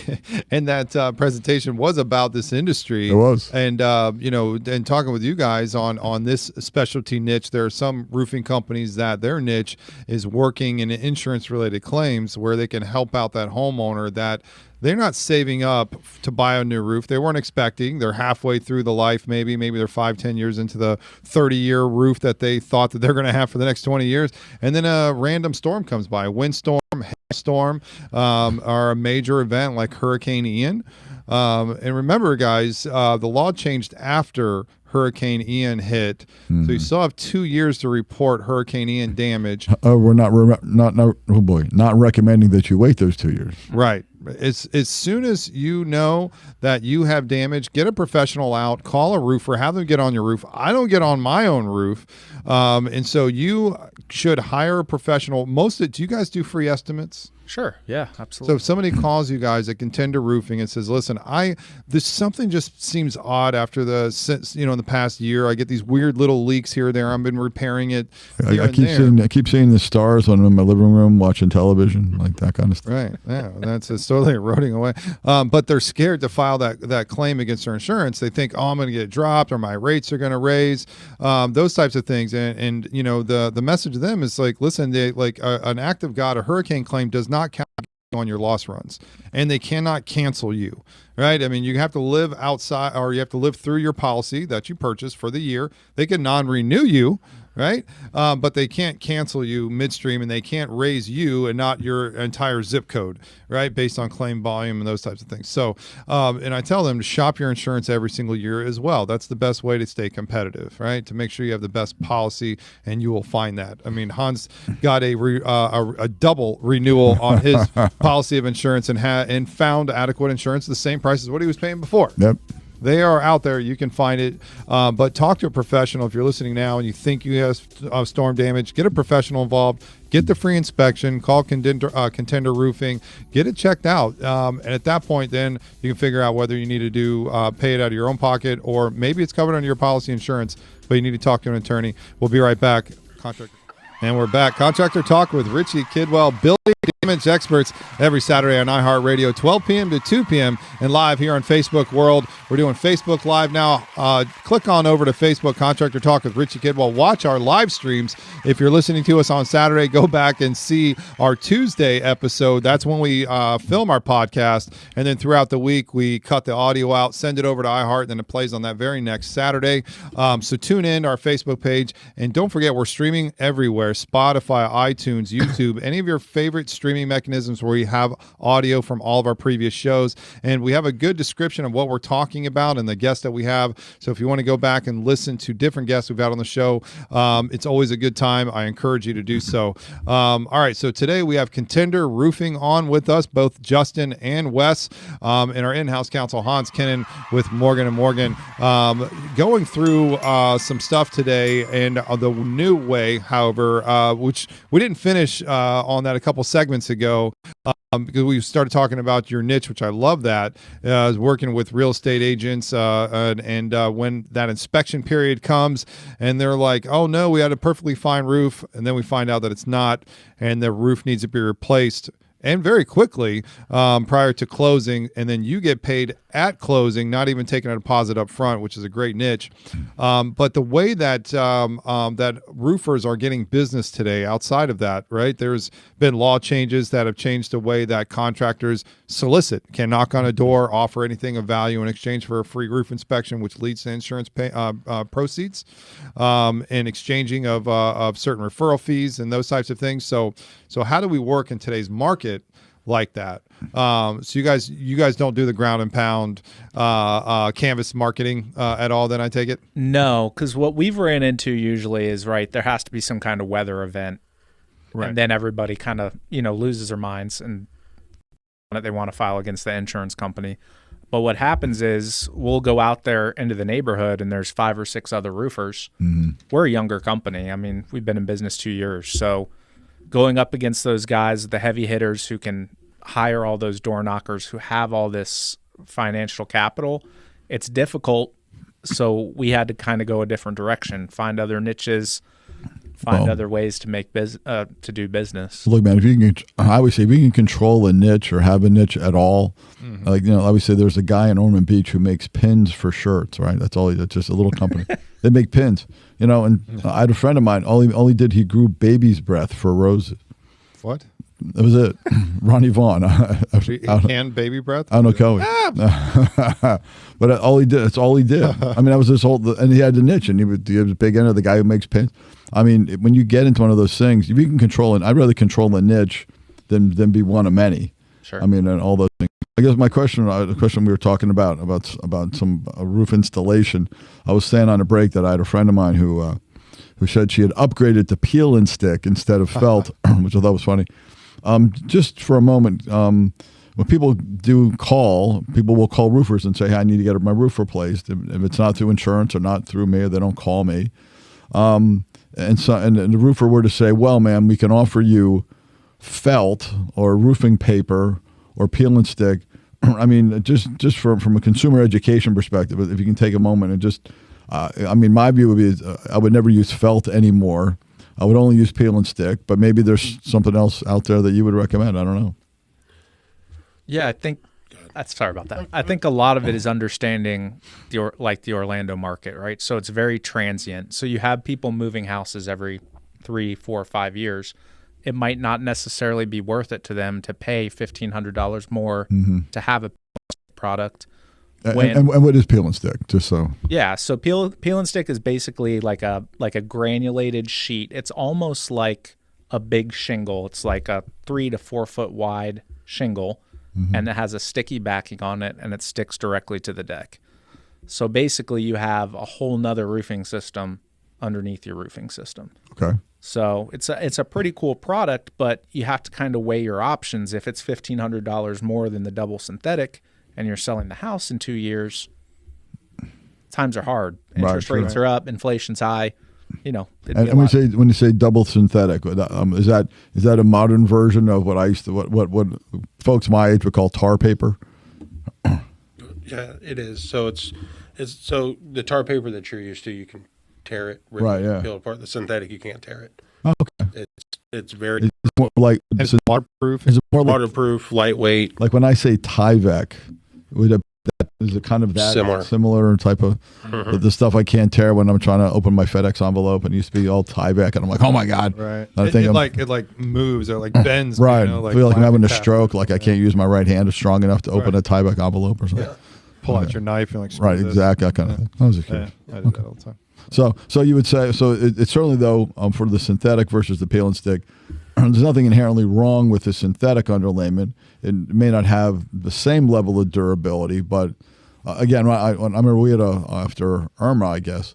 S1: and that presentation was about this industry.
S2: It was,
S1: and and talking with you guys on this specialty niche. There are some roofing companies that their niche is working in insurance-related claims, where they can help out that homeowner that they're not saving up to buy a new roof. They weren't expecting. They're halfway through the life, maybe they're 5-10 years into the 30-year roof that they thought that they're going to have for the next 20 years. And then a random storm comes by, a windstorm, hailstorm, or a major event like Hurricane Ian. And remember, guys, the law changed after Hurricane Ian hit, so you still have 2 years to report Hurricane Ian damage.
S2: We're not recommending that you wait those 2 years.
S1: Right. As soon as you know that you have damage, get a professional out, call a roofer, have them get on your roof. I don't get on my own roof, and so you should hire a professional. Do you guys do free estimates?
S5: Sure. Yeah, absolutely.
S1: So if somebody calls you guys at Contender Roofing and says, "Listen, this something just seems odd after in the past year, I get these weird little leaks here or there. I've been repairing it."
S2: I keep seeing the stars when I'm in my living room watching television, like that kind of stuff.
S1: Right. Yeah, it's totally eroding away. But they're scared to file that claim against their insurance. They think, "Oh, I'm going to get dropped, or my rates are going to raise." Those types of things. And the message to them is like, listen, an act of God, a hurricane claim does not count on your loss runs, and they cannot cancel you. right? I mean, you have to live outside, or you have to live through your policy that you purchased for the year. They can non-renew you, right? But they can't cancel you midstream, and they can't raise you and not your entire zip code, right? Based on claim volume and those types of things. So, and I tell them to shop your insurance every single year as well. That's the best way to stay competitive, right? To make sure you have the best policy, and you will find that. I mean, Hans got a double renewal on his policy of insurance and found adequate insurance, the same price as what he was paying before.
S2: Yep.
S1: They are out there. You can find it. But talk to a professional. If you're listening now and you think you have storm damage, get a professional involved. Get the free inspection. Call Contender Roofing. Get it checked out. And at that point, then you can figure out whether you need to pay it out of your own pocket, or maybe it's covered under your policy insurance, but you need to talk to an attorney. We'll be right back. And we're back. Contractor Talk with Richie Kidwell, building damage experts, every Saturday on iHeartRadio, 12 p.m. to 2 p.m. and live here on Facebook World. We're doing Facebook Live now. Click on over to Facebook, Contractor Talk with Richie Kidwell. Watch our live streams. If you're listening to us on Saturday, go back and see our Tuesday episode. That's when we film our podcast. And then throughout the week, we cut the audio out, send it over to iHeart, and then it plays on that very next Saturday. So tune in to our Facebook page. And don't forget, we're streaming everywhere. Spotify, iTunes, YouTube, any of your favorite streaming mechanisms where we have audio from all of our previous shows. And we have a good description of what we're talking about and the guests that we have. So if you want to go back and listen to different guests we've had on the show, it's always a good time. I encourage you to do so. All right, so today we have Contender Roofing on with us, both Justin and Wes, and our in-house counsel, Hans Kennon with Morgan & Morgan, going through some stuff today. And the new way, however, which we didn't finish on that a couple segments ago, because we started talking about your niche, which I love that, is working with real estate agents, and when that inspection period comes and they're like, oh no, we had a perfectly fine roof, and then we find out that it's not, and the roof needs to be replaced, and very quickly, prior to closing, and then you get paid at closing, not even taking a deposit up front, which is a great niche. But the way that that roofers are getting business today, outside of that, right? There's been law changes that have changed the way that contractors solicit, can knock on a door, offer anything of value in exchange for a free roof inspection, which leads to insurance proceeds, and exchanging of certain referral fees and those types of things. So how do we work in today's market like that? So you guys don't do the ground and pound canvas marketing at all, then I take it?
S5: No, because what we've ran into usually is, right, there has to be some kind of weather event, right, and then everybody kind of loses their minds and they want to file against the insurance company. But what happens is we'll go out there into the neighborhood and there's 5 or 6 other roofers. Mm-hmm. We're a younger company. I mean, we've been in business 2 years, so going up against those guys, the heavy hitters who can hire all those door knockers who have all this financial capital, it's difficult. So we had to kind of go a different direction, find other niches, find other ways to make to do business.
S2: Look, man, if you can, I would say if you can control a niche or have a niche at all, like, I would say there's a guy in Ormond Beach who makes pins for shirts, right? That's all. It's just a little company. They make pins, and I had a friend of mine. All he did, he grew baby's breath for roses.
S1: What?
S2: That was it. Ronnie Vaughn.
S1: Canned baby breath?
S2: I don't know, Coey. But all he did, that's all he did. I mean, that was his whole, and he had the niche, and he was big into the guy who makes pins. I mean, when you get into one of those things, if you can control it, I'd rather control a niche than be one of many. Sure. I mean, and all those things. I guess my question, the question we were talking about some roof installation, I was saying on a break that I had a friend of mine who said she had upgraded to peel and stick instead of felt, which I thought was funny. Just for a moment, when people will call roofers and say, hey, I need to get my roof replaced. If it's not through insurance or not through me, or they don't call me. And the roofer were to say, well, ma'am, we can offer you felt or roofing paper or peel and stick. I mean, just from a consumer education perspective, if you can take a moment and just, my view would be I would never use felt anymore. I would only use peel and stick, but maybe there's something else out there that you would recommend. I don't know.
S5: Yeah, I think sorry about that. I think a lot of it is understanding the Orlando market, right? So it's very transient. So you have people moving houses every 3, 4, 5 years. It might not necessarily be worth it to them to pay $1,500 more to have a product.
S2: And what is peel and stick? Just so.
S5: Yeah, so peel and stick is basically like a granulated sheet. It's almost like a big shingle. It's like a 3 to 4 foot wide shingle, and it has a sticky backing on it, and it sticks directly to the deck. So basically, you have a whole nother roofing system underneath your roofing system.
S2: Okay.
S5: So it's a pretty cool product, but you have to kind of weigh your options. If it's $1,500 more than the double synthetic, and you're selling the house in 2 years, times are hard. Interest rates are up, inflation's high. You know,
S2: and when you say double synthetic, is that a modern version of what I used to what folks my age would call tar paper?
S4: Yeah, it is. So it's so the tar paper that you're used to, you can tear it, rip
S2: right?
S4: it,
S2: Yeah.
S4: peel it apart. The synthetic, you can't tear it.
S2: Oh, okay.
S4: It's very
S2: more like
S1: It's waterproof.
S2: is it more like,
S4: waterproof, lightweight.
S2: like when I say Tyvek, is it kind of that similar type of the stuff I can't tear when I'm trying to open my FedEx envelope, and it used to be all Tyvek, and I'm like, oh my god,
S1: Right.
S2: I think
S1: it moves or like bends.
S2: right.
S1: You know,
S2: I feel like I'm having a
S1: plastic
S2: stroke. Like I can't use my right hand strong enough to open a Tyvek envelope or something.
S1: Yeah. Pull out your knife and like
S2: Right, exactly, that kind of thing. I was just
S1: Yeah,
S2: curious.
S1: I do that all the time.
S2: So you would say it's certainly though for the synthetic versus the peel and stick, there's nothing inherently wrong with the synthetic underlayment. It may not have the same level of durability, but again, I remember we had after Irma, I guess,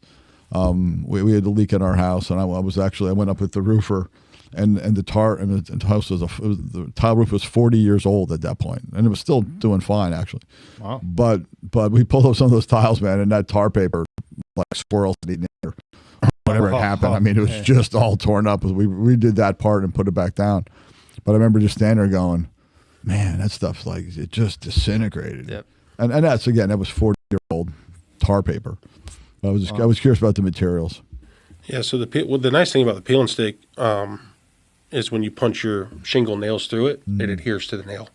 S2: we had a leak in our house, and I went up with the roofer, and the house the tile roof was 40 years old at that point, and it was still doing fine actually.
S1: Wow.
S2: But we pulled up some of those tiles, man, and that tar paper like squirrels eating it or whatever it happened. I mean, it was just all torn up. We redid that part and put it back down. But I remember just standing there going, man, that stuff's like, it just disintegrated.
S5: Yep.
S2: And that was 40-year-old tar paper. I was curious about the materials.
S4: Yeah. So the nice thing about the peel and stick is when you punch your shingle nails through it, it adheres to the nail.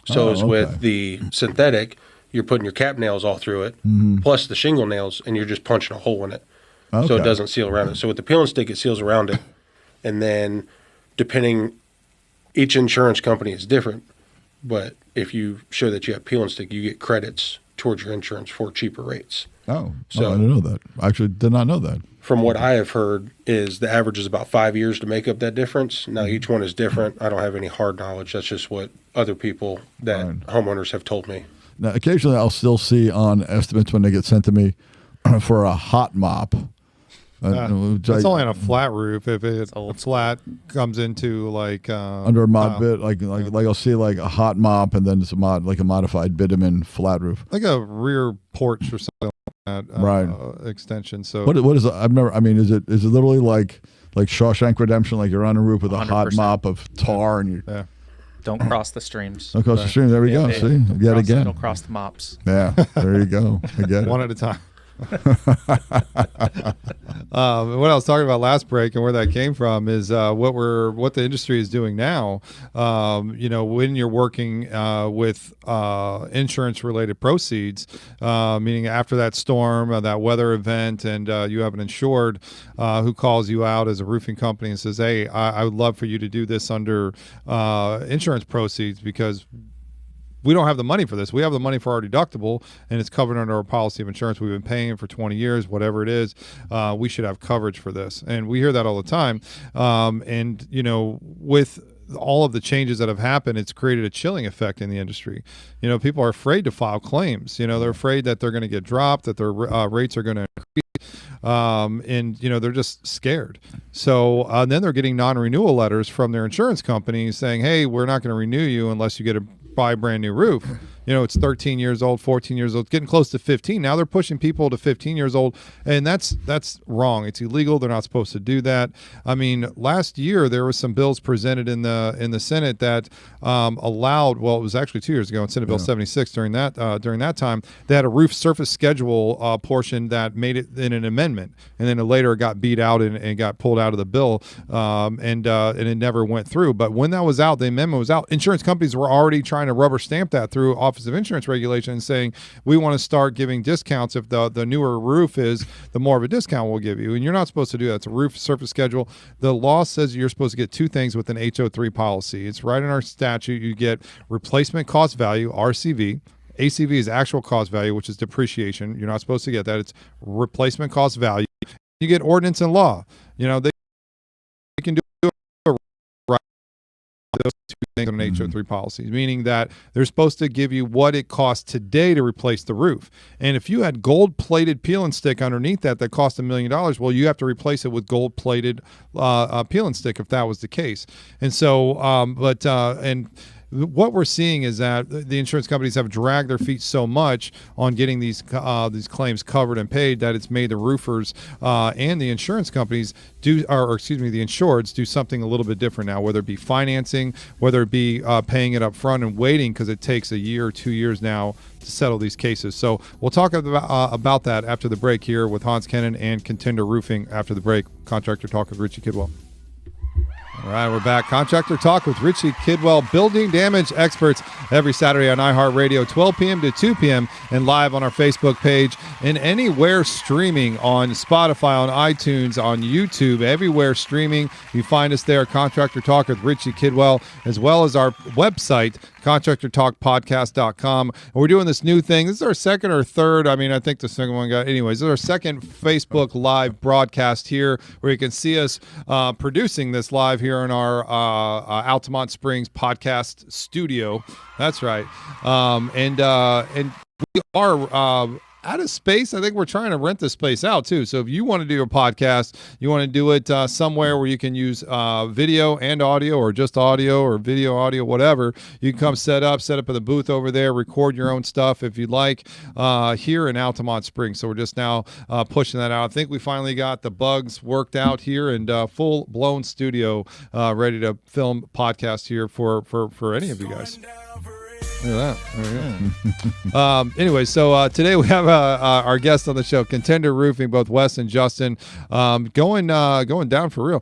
S4: So with the synthetic, you're putting your cap nails all through it, plus the shingle nails, and you're just punching a hole in it. Okay. So it doesn't seal around it. So with the peel and stick, it seals around it. And then each insurance company is different. But if you show that you have peel and stick, you get credits towards your insurance for cheaper rates.
S2: Oh, I didn't know that. I actually did not know that.
S4: From what I have heard is the average is about 5 years to make up that difference. Now, each one is different. I don't have any hard knowledge. That's just what other people that homeowners have told me.
S2: Now, occasionally I'll still see on estimates when they get sent to me for a hot mop.
S1: That's only on a flat roof. If it's flat, comes into like
S2: under a mod bit, like I'll see like a hot mop, and then it's a modified bitumen flat roof,
S1: like a rear porch or something like that. Extension. So
S2: what is it? I've never. I mean, is it literally like Shawshank Redemption? Like you're on a roof with a 100%. Hot mop of tar, and you.
S5: Don't cross the streams.
S2: Don't cross the streams. There we go. See, yet again.
S5: Don't cross the mops.
S2: Yeah, there you go. I get it.
S1: One at a time. What I was talking about last break and where that came from is what the industry is doing now. When you're working with insurance related proceeds, meaning after that storm, that weather event, and you have an insured who calls you out as a roofing company and says, hey, I would love for you to do this under insurance proceeds because we don't have the money for this. We have the money for our deductible, and it's covered under our policy of insurance. We've been paying for 20 years, whatever it is. We should have coverage for this. And we hear that all the time. With all of the changes that have happened, it's created a chilling effect in the industry. People are afraid to file claims. They're afraid that they're going to get dropped, that their rates are going to increase. They're just scared. So then they're getting non-renewal letters from their insurance company saying, hey, we're not going to renew you unless you get buy a brand new roof. It's 13 years old, 14 years old, getting close to 15. Now they're pushing people to 15 years old, and that's wrong. It's illegal. They're not supposed to do that. I mean, last year there were some bills presented in the Senate that allowed. Well, it was actually 2 years ago in Senate Bill 76. During that time, they had a roof surface schedule portion that made it in an amendment, and then later it got beat out and got pulled out of the bill, and it never went through. But when that was out, the amendment was out. Insurance companies were already trying to rubber stamp that through Office of Insurance Regulation, saying we want to start giving discounts. If the newer roof is, the more of a discount we'll give you. And you're not supposed to do that. It's a roof surface schedule. The law says you're supposed to get two things with an HO3 policy. It's right in our statute. You get replacement cost value, RCV, ACV is actual cost value, which is depreciation. You're not supposed to get that. It's replacement cost value. You get ordinance and law. They can do those two things on HO3 policies, meaning that they're supposed to give you what it costs today to replace the roof. And if you had gold-plated peel and stick underneath that cost $1 million, well, you have to replace it with gold-plated peel and stick if that was the case. And so, what we're seeing is that the insurance companies have dragged their feet so much on getting these claims covered and paid that it's made the roofers and the insurance companies the insureds do something a little bit different now, whether it be financing, whether it be paying it up front and waiting because it takes a year or 2 years now to settle these cases. So we'll talk about that after the break here with Hans Kennon and Contender Roofing after the break. Contractor Talk with Richie Kidwell. All right, we're back. Contractor Talk with Richie Kidwell, building damage experts, every Saturday on iHeartRadio, 12 p.m. to 2 p.m., and live on our Facebook page, and anywhere streaming on Spotify, on iTunes, on YouTube, everywhere streaming. You find us there, Contractor Talk with Richie Kidwell, as well as our website, ContractorTalkPodcast.com. And we're doing this new thing. This is our second or third. I think the second one got. Anyways, this is our second Facebook Live broadcast here, where you can see us producing this live here in our Altamont Springs podcast studio. That's right. And we are out of space. I think we're trying to rent this place out too. So if you want to do a podcast, you want to do it somewhere where you can use video and audio, or just audio or video, audio, whatever. You can come set up at the booth over there, record your own stuff if you'd like here in Altamont Springs. So we're just now pushing that out. I think we finally got the bugs worked out here, and full blown studio ready to film podcast here for any of you guys. Look at that. There we go. Anyway, so today we have our guest on the show, Contender Roofing, both Wes and Justin, going down for real,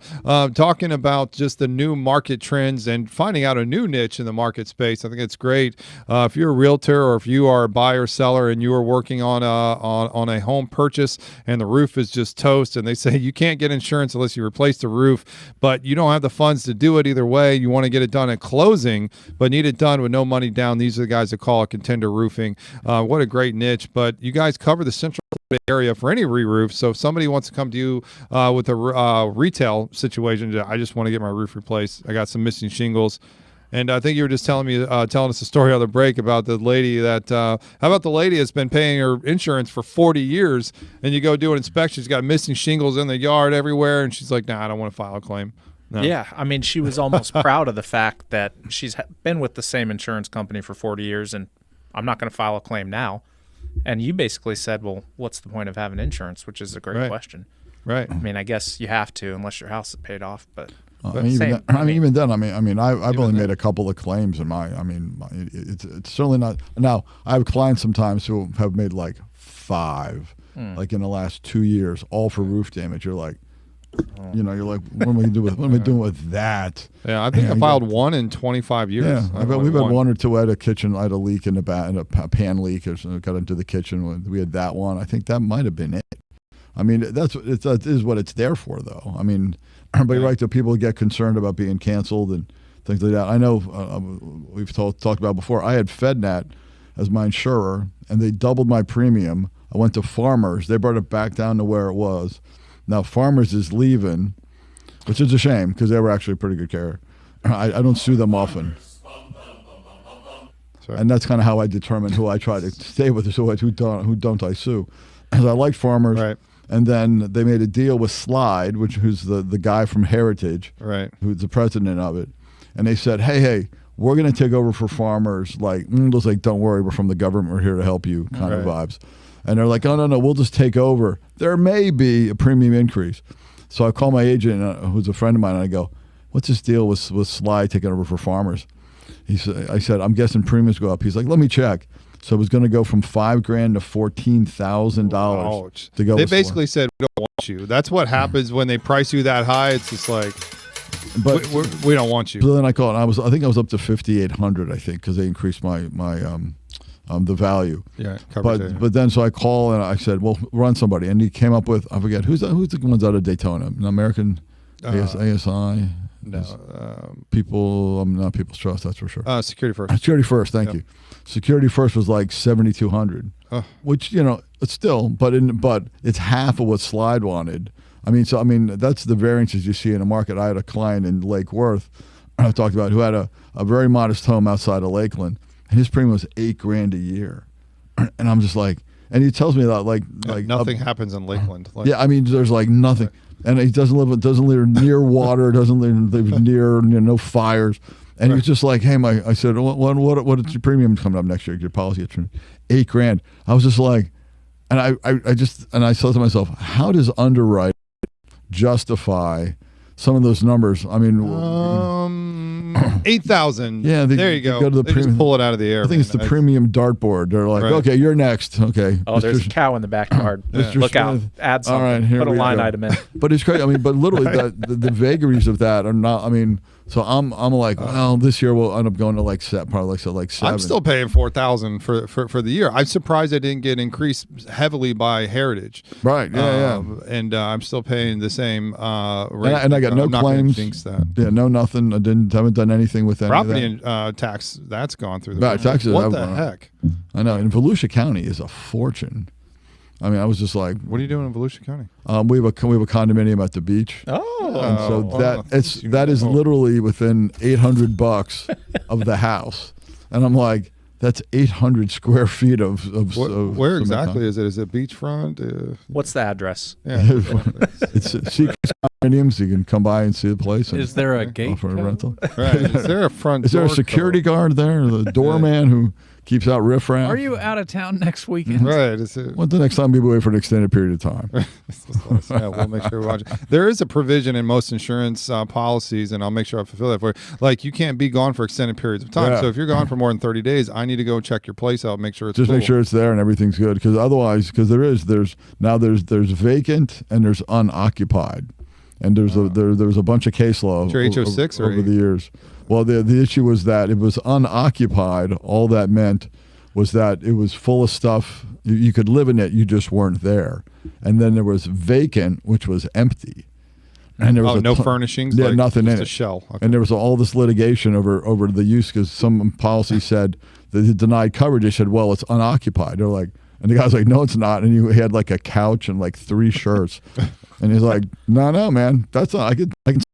S1: talking about just the new market trends and finding out a new niche in the market space. I think it's great. If you're a realtor, or if you are a buyer seller and you are working on a home purchase and the roof is just toast, and they say you can't get insurance unless you replace the roof, but you don't have the funds to do it either way. You want to get it done at closing, but need it done with no money down. These are the guys that call it Contender Roofing. What a great niche. But you guys cover the central area for any re-roof. So if somebody wants to come to you with a retail situation, I just want to get my roof replaced, I got some missing shingles. And I think you were just telling us a story on the break about the lady that, how about the lady that's been paying her insurance for 40 years, and you go do an inspection, she's got missing shingles in the yard everywhere, and she's like, nah, I don't want to file a claim. No.
S5: Yeah, she was almost proud of the fact that she's been with the same insurance company for 40 years, and I'm not going to file a claim now. And you basically said, well, what's the point of having insurance, which is a great question.
S1: Right.
S5: I guess you have to unless your house is paid off, but
S2: even then, I've only made a couple of claims in my. It's certainly not. Now I have clients sometimes who have made like 5, like in the last 2 years, all for roof damage. You're like, you're like, what am I doing with that?
S1: Yeah, I think I filed one in 25 years.
S2: Yeah, we've had one or two. I had a kitchen. I had a leak in the back, and a pan leak. Or something, got into the kitchen. We had that one. I think that might have been it. That is what it's there for, though. But you're right, that people get concerned about being canceled and things like that. I know we've talked about before. I had FedNat as my insurer, and they doubled my premium. I went to Farmers. They brought it back down to where it was. Now Farmers is leaving, which is a shame because they were actually a pretty good carrier. I don't sue them often. Sorry. And that's kind of how I determine who I try to stay with, who don't I sue. Because I liked Farmers.
S1: Right.
S2: And then they made a deal with Slide, who's the guy from Heritage,
S1: right,
S2: who's the president of it. And they said, hey, we're going to take over for Farmers. Those don't worry, we're from the government, we're here to help you kind of vibes. And they're like, oh, no, we'll just take over. There may be a premium increase. So I call my agent, who's a friend of mine, and I go, what's this deal with Slide taking over for Farmers? I said, I'm guessing premiums go up. He's like, let me check. So it was going to go from $5,000 to $14,000 to go.
S1: They basically said, we don't want you. That's what happens when they price you that high. It's just like, but we don't want you.
S2: So then I called, and I think I was up to $5,800. I think because they increased my the value.
S1: Yeah,
S2: but then so I call and I said, well, run somebody, and he came up with, I forget who's the ones out of Daytona, an American ASI.
S1: No,
S2: People, not People's Trust, that's for sure.
S1: Security First.
S2: Security First, thank you. Security First was like 7,200, which it's still, but it's half of what Slide wanted. I mean, that's the variances you see in the market. I had a client in Lake Worth I talked about who had a very modest home outside of Lakeland, and his premium was $8,000 a year, and I'm just like, and he tells me that like
S1: nothing happens in Lakeland.
S2: I mean, there's like nothing. And he doesn't live near water, doesn't live near no fires. And he was just like, hey, I said, what is your premium coming up next year? Your policy is $8,000. I was just like, and I thought to myself, how does underwriting justify some of those numbers? I mean,
S1: 8,000.
S2: Yeah,
S1: there you go. They just pull it out of the air.
S2: I think it's the premium dartboard. They're like, okay, you're next. Okay.
S5: Oh, there's a cow in the backyard. Look out. Add something. All right, put a line item in.
S2: But it's crazy. I mean, but literally the vagaries of that are not, I mean, so I'm like, well, this year we'll end up going to probably like 7.
S1: I'm still paying $4,000 for the year. I'm surprised I didn't get increased heavily by Heritage.
S2: Right. Yeah.
S1: And I'm still paying the same rate.
S2: And I got no claims. Yeah, no nothing. I haven't done anything with any
S1: property
S2: of that.
S1: and tax. That's gone through the
S2: roof. Taxes.
S1: What the heck?
S2: I know. And Volusia County is a fortune. I mean, I was just like,
S1: what are you doing in Volusia County?
S2: We have a condominium at the beach. And so that is literally within $800 of the house, and I'm like, that's 800 square feet of
S1: where exactly is it? Is it beachfront?
S5: What's the address?
S1: Yeah.
S2: It's Seacrest Condominiums. You can come by and see the place.
S3: Is there a gate
S2: for a rental?
S1: Right. Is there a front?
S2: Is there a security guard there? The doorman who keeps out riffraff?
S3: Are you out of town next weekend?
S1: Right.
S2: When's the next time we away for an extended period of time?
S1: Yeah, we'll make sure we watch it. There is a provision in most insurance policies, and I'll make sure I fulfill that for you. Like, you can't be gone for extended periods of time.
S2: Yeah.
S1: So if you're gone for more than 30 days, I need to go check your place out, make sure it's
S2: just
S1: full.
S2: make sure it's there and everything's good. Because otherwise, there's vacant and there's unoccupied, and there's a bunch of case law
S1: your HO6
S2: over the years. Well, the issue was that it was unoccupied. All that meant was that it was full of stuff. You could live in it, you just weren't there. And then there was vacant, which was empty. And there was
S1: no furnishings?
S2: Yeah, nothing
S1: just
S2: in it.
S1: A shell. Okay.
S2: And there was all this litigation over the use because some policy said that it denied coverage. They said, well, it's unoccupied. They're like, and the guy's like, no, it's not. And he had like a couch and like 3 shirts. And he's like, no, man, that's not. I can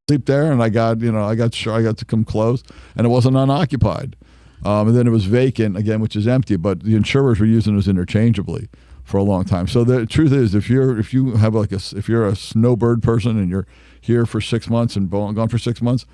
S2: sleep there, and I got to come close, and it wasn't unoccupied. And then it was vacant again, which is empty. But the insurers were using those interchangeably for a long time. So the truth is, if you're a snowbird person and you're here for 6 months and gone for 6 months,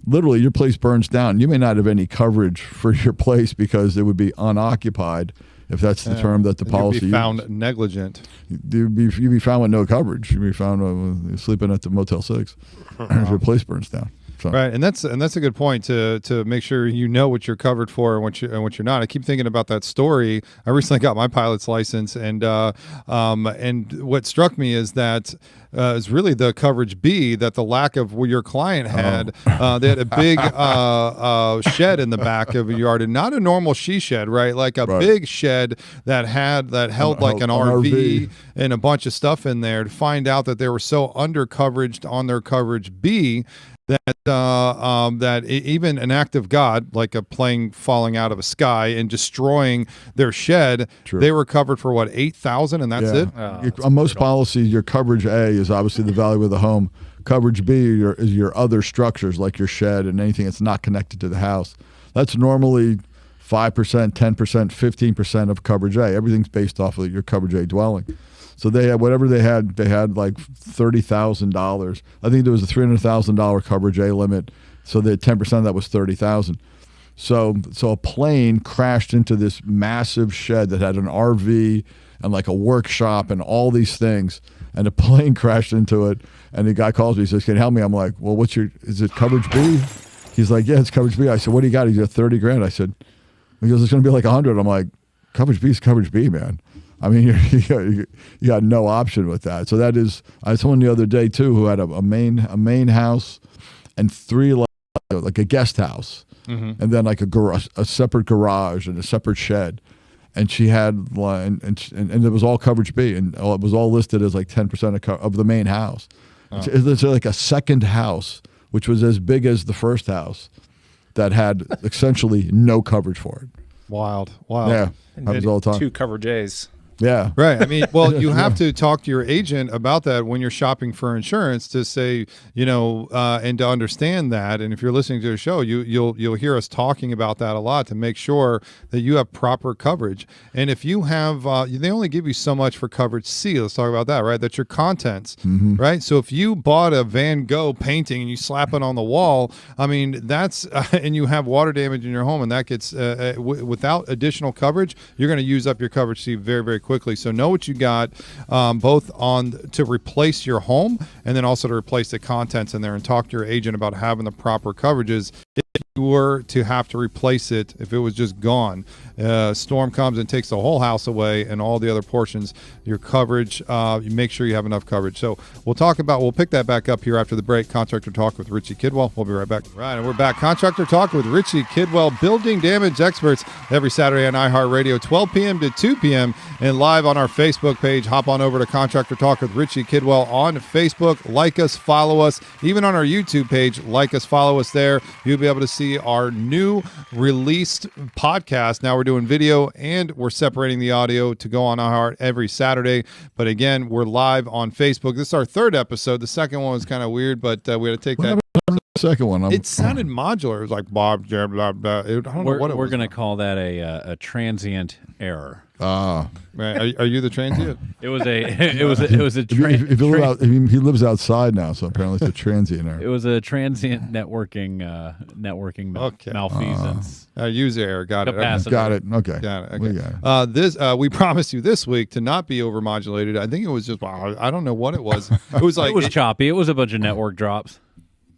S2: literally your place burns down. You may not have any coverage for your place because it would be unoccupied. If that's the term that the policy
S1: you'd be found negligent.
S2: You'd be found with no coverage. You'd be found sleeping at the Motel 6 if your place burns down. So.
S1: Right, and that's a good point to make sure you know what you're covered for and what you're not. I keep thinking about that story. I recently got my pilot's license, and what struck me is that is really the coverage B, that the lack of what your client had. They had a big shed in the back of a yard, and not a normal she shed, right? Like a big shed that held like an RV and a bunch of stuff in there. To find out that they were so under coveraged on their coverage B that even an act of God, like a plane falling out of a sky and destroying their shed, they were covered for what, $8,000, and that's it.
S2: On most policies, your coverage A is obviously the value of the home. Coverage B is your other structures like your shed and anything that's not connected to the house. That's normally 5%, 10%, 15% of coverage A. Everything's based off of your coverage A dwelling. So they had whatever they had like $30,000. I think there was a $300,000 coverage A limit. So they had 10% of that was $30,000. So a plane crashed into this massive shed that had an RV and like a workshop and all these things. And the plane crashed into it. And the guy calls me. He says, "Can you help me?" I'm like, "Well, is it coverage B?" He's like, "Yeah, it's coverage B." I said, "What do you got?" He got $30,000. I said, he goes, "It's going to be like 100." I'm like, "Coverage B is coverage B, man." I mean, you got no option with that. So that is, I had someone the other day too who had a main house and 3 like a guest house, and then like a separate garage and a separate shed, and she had and it was all coverage B, and it was all listed as like 10% of the main house. It's like a second house, which was as big as the first house, that had essentially no coverage for it.
S1: Wild.
S2: Yeah, happens all the time.
S5: 2 coverage A's.
S2: Yeah.
S1: Right. I mean, well, you have to talk to your agent about that when you're shopping for insurance to say, and to understand that. And if you're listening to the show, you'll hear us talking about that a lot to make sure that you have proper coverage. And if you have, they only give you so much for coverage C. Let's talk about that, right? That's your contents, right? So if you bought a Van Gogh painting and you slap it on the wall, I mean, that's, and you have water damage in your home and that gets, without additional coverage, you're going to use up your coverage C very, very quickly. So know what you got, both to replace your home and then also to replace the contents in there, and talk to your agent about having the proper coverages. If you were to have to replace it, if it was just gone, storm comes and takes the whole house away and all the other portions, your coverage, you make sure you have enough coverage. So we'll pick that back up here after the break. Contractor Talk with Richie Kidwell. We'll be right back. Right, and we're back. Contractor Talk with Richie Kidwell, building damage experts, every Saturday on iHeartRadio, 12 p.m. to 2 p.m. and live on our Facebook page. Hop on over to Contractor Talk with Richie Kidwell on Facebook. Like us, follow us. Even on our YouTube page, like us, follow us there. You'll be able to see our new released podcast. Now we're doing video and we're separating the audio to go on iHeart every Saturday. But again, we're live on Facebook. This is our 3rd episode. The second one was kind of weird, but we had to take that.
S2: Second one.
S1: It sounded modular. It was like blah, blah, blah, blah. I don't know what it was.
S3: We're going to call that a transient error.
S1: Right. Are you the transient?
S3: It was a
S2: He lives outside now, so apparently it's a transient error.
S3: It was a transient networking malfeasance.
S1: User error. Got it.
S3: Capacitor.
S2: Got it. Okay.
S1: Got it.
S2: We
S1: Okay.
S2: got it.
S1: We promised you this week to not be overmodulated. I think it was just, I don't know what it was. It was like
S3: it was choppy. It was a bunch of network drops.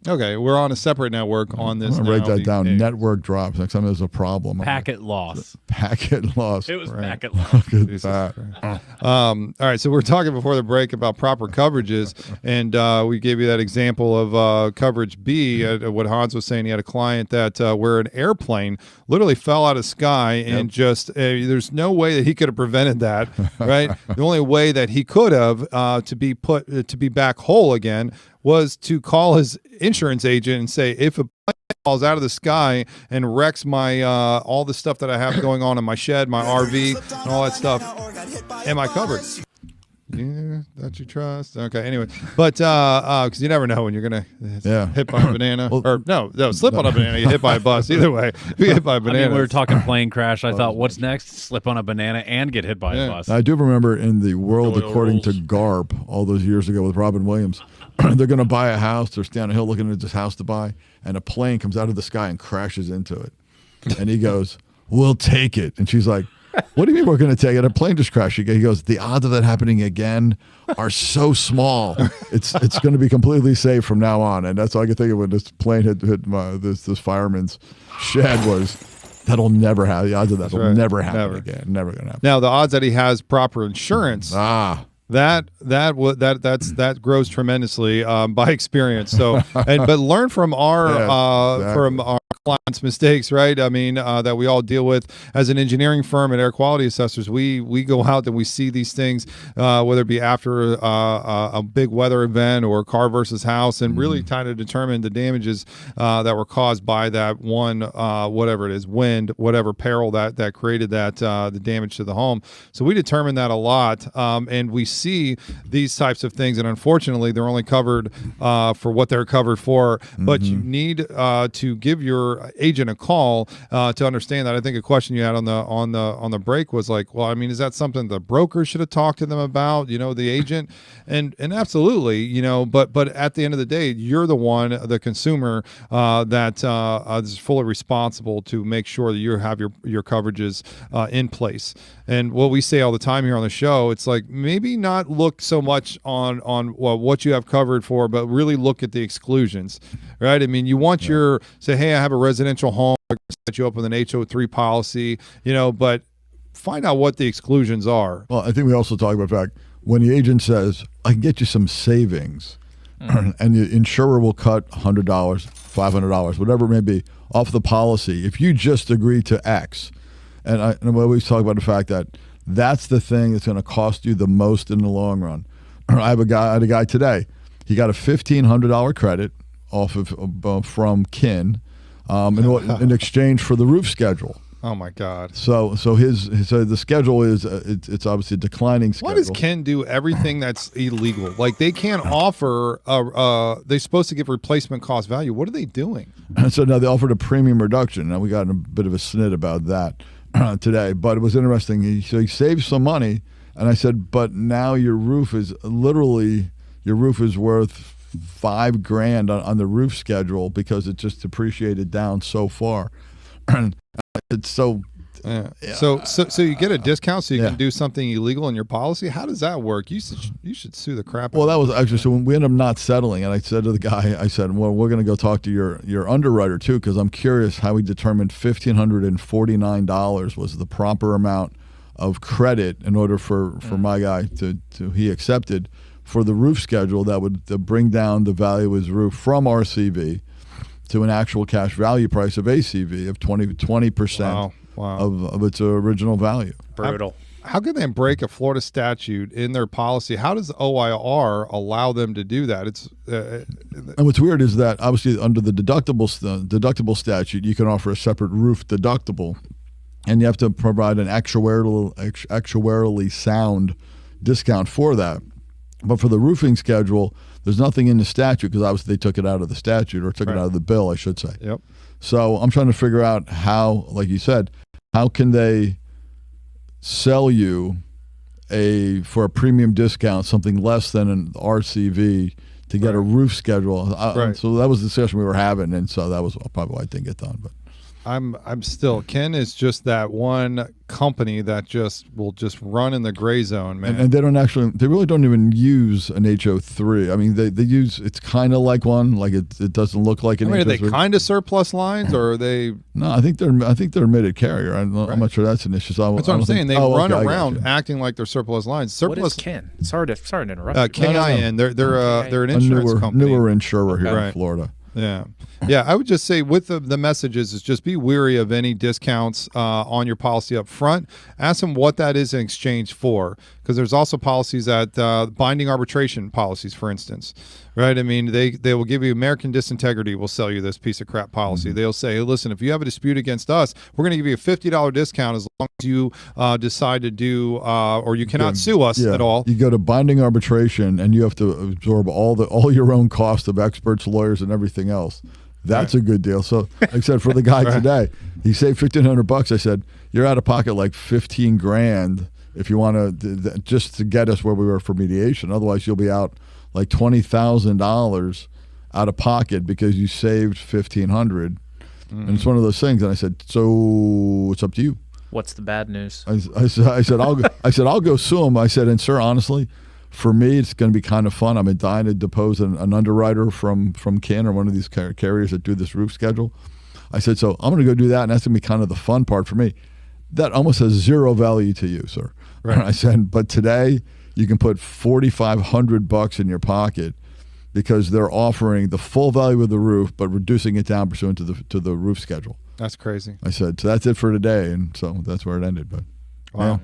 S1: Okay, we're on a separate network on this.
S2: I'm going to write that down. Network drops. Next time there's a problem.
S3: Packet loss.
S2: Packet loss.
S3: It was packet loss.
S2: Look at that.
S1: All right, so we're talking before the break about proper coverages, and we gave you that example of coverage B. What Hans was saying, he had a client that where an airplane literally fell out of the sky, and just there's no way that he could have prevented that, right? The only way that he could have to be back whole again was to call his insurance agent and say, if a plane falls out of the sky and wrecks my all the stuff that I have going on in my shed, my RV, and all that stuff, am I covered? Yeah, that you trust. Okay, anyway, but because you never know when you're gonna hit by a banana, or no, slip on a banana, you hit by a bus. Either way, if you get by a banana.
S3: I mean, we were talking plane crash. I thought, what's next? Slip on a banana and get hit by a bus.
S2: I do remember in the World According to Garp all those years ago with Robin Williams. They're going to buy a house. They're standing on a hill looking at this house to buy, and a plane comes out of the sky and crashes into it. And he goes, "We'll take it." And she's like, "What do you mean we're going to take it? A plane just crashed." He goes, "The odds of that happening again are so small. It's going to be completely safe from now on." And that's all I could think of when this plane hit this fireman's shed was, that'll never happen. The odds of that will never happen again. Never going to happen.
S1: Now, the odds that he has proper insurance. That grows tremendously by experience. So, but learn from our clients' mistakes, right? I mean, that we all deal with as an engineering firm and air quality assessors. We go out and we see these things, whether it be after a big weather event or car versus house, and really trying to determine the damages that were caused by that one, whatever it is, wind, whatever peril that created that the damage to the home. So we determine that a lot, and we see these types of things, and unfortunately they're only covered for what they're covered for. But you need to give your agent a call to understand that. I think a question you had on the break was like, well, I mean, is that something the broker should have talked to them about, the agent? And absolutely, but at the end of the day, you're the one, the consumer, that is fully responsible to make sure that you have your coverages in place. And what we say all the time here on the show, it's like, maybe not look so much on what you have covered for, but really look at the exclusions, right? I mean, you want say, hey, I have a residential home, I'm going to set you up with an HO3 policy, but find out what the exclusions are.
S2: Well, I think we also talk about the fact when the agent says, I can get you some savings, and the insurer will cut $100, $500, whatever it may be, off the policy. If you just agree to X, and we always talk about the fact that that's the thing that's going to cost you the most in the long run. I had a guy today. He got a $1,500 credit off of from Kin in exchange for the roof schedule.
S1: Oh my God!
S2: So the schedule is it's obviously a declining schedule.
S1: Why does Ken do everything that's illegal? Like they can't offer. They're supposed to give replacement cost value. What are they doing?
S2: So now they offered a premium reduction. Now we got in a bit of a snit about that today, but it was interesting. He saved some money, and I said, but now your roof is worth $5,000 on the roof schedule because it just depreciated down so far. It's so.
S1: Yeah. So you get a discount so you can do something illegal in your policy. How does that work? You should sue the crap out.
S2: Well, that was actually so when we ended up not settling, and I said to the guy, I said, well, we're going to go talk to your underwriter too because I'm curious how he determined $1,549 was the proper amount of credit in order for my guy to he accepted for the roof schedule that would bring down the value of his roof from RCV to an actual cash value price of ACV of 20% of its original value.
S5: Brutal.
S1: How can they break a Florida statute in their policy? How does OIR allow them to do that? It's
S2: and what's weird is that obviously under the deductible statute, you can offer a separate roof deductible, and you have to provide an actuarially sound discount for that. But for the roofing schedule, there's nothing in the statute because obviously they took it out of the statute or took it out of the bill, I should say.
S1: Yep.
S2: So I'm trying to figure out how, like you said, how can they sell you for a premium discount something less than an RCV to get a roof schedule. So that was the discussion we were having, and so that was probably why I didn't get done. But
S1: I'm still, Ken is just that one company that will run in the gray zone, man.
S2: And they really don't even use an HO3. I mean, they use, it's kind of like one, like it doesn't look like an HO3.
S1: Are they kind of surplus lines, or are they?
S2: No, I think they're admitted carrier. I'm not sure that's an issue. So
S1: that's what I'm saying. They run around acting like they're surplus lines.
S5: What is Ken? Sorry to interrupt.
S1: KIN. They're an insurance company.
S2: Newer insurer here in Florida.
S1: Yeah. I would just say with the messages is just be wary of any discounts on your policy up front. Ask them what that is in exchange for, because there's also policies that binding arbitration policies, for instance, right? I mean, they will give you American Disintegrity will sell you this piece of crap policy. They'll say, hey, listen, if you have a dispute against us, we're going to give you a $50 discount as long as you decide to do or you cannot sue us at all.
S2: You go to binding arbitration and you have to absorb all your own cost of experts, lawyers, and everything else. That's a good deal. So, like I said, for the guy today, he saved $1,500. I said, you're out of pocket like $15,000 if you want to just to get us where we were for mediation. Otherwise, you'll be out like $20,000 out of pocket because you saved $1,500. And it's one of those things. And I said, so it's up to you.
S5: What's the bad news?
S2: I said I'll go sue him. I said, and sir, honestly, for me, it's going to be kind of fun. I'm dying to depose an underwriter from Ken or one of these carriers that do this roof schedule. I said, so I'm going to go do that, and that's going to be kind of the fun part for me. That almost has zero value to you, sir. Right. I said, but today you can put $4,500 in your pocket because they're offering the full value of the roof, but reducing it down pursuant to the roof schedule.
S1: That's crazy.
S2: I said, so that's it for today, and so that's where it ended. But
S1: wow.
S2: Yeah.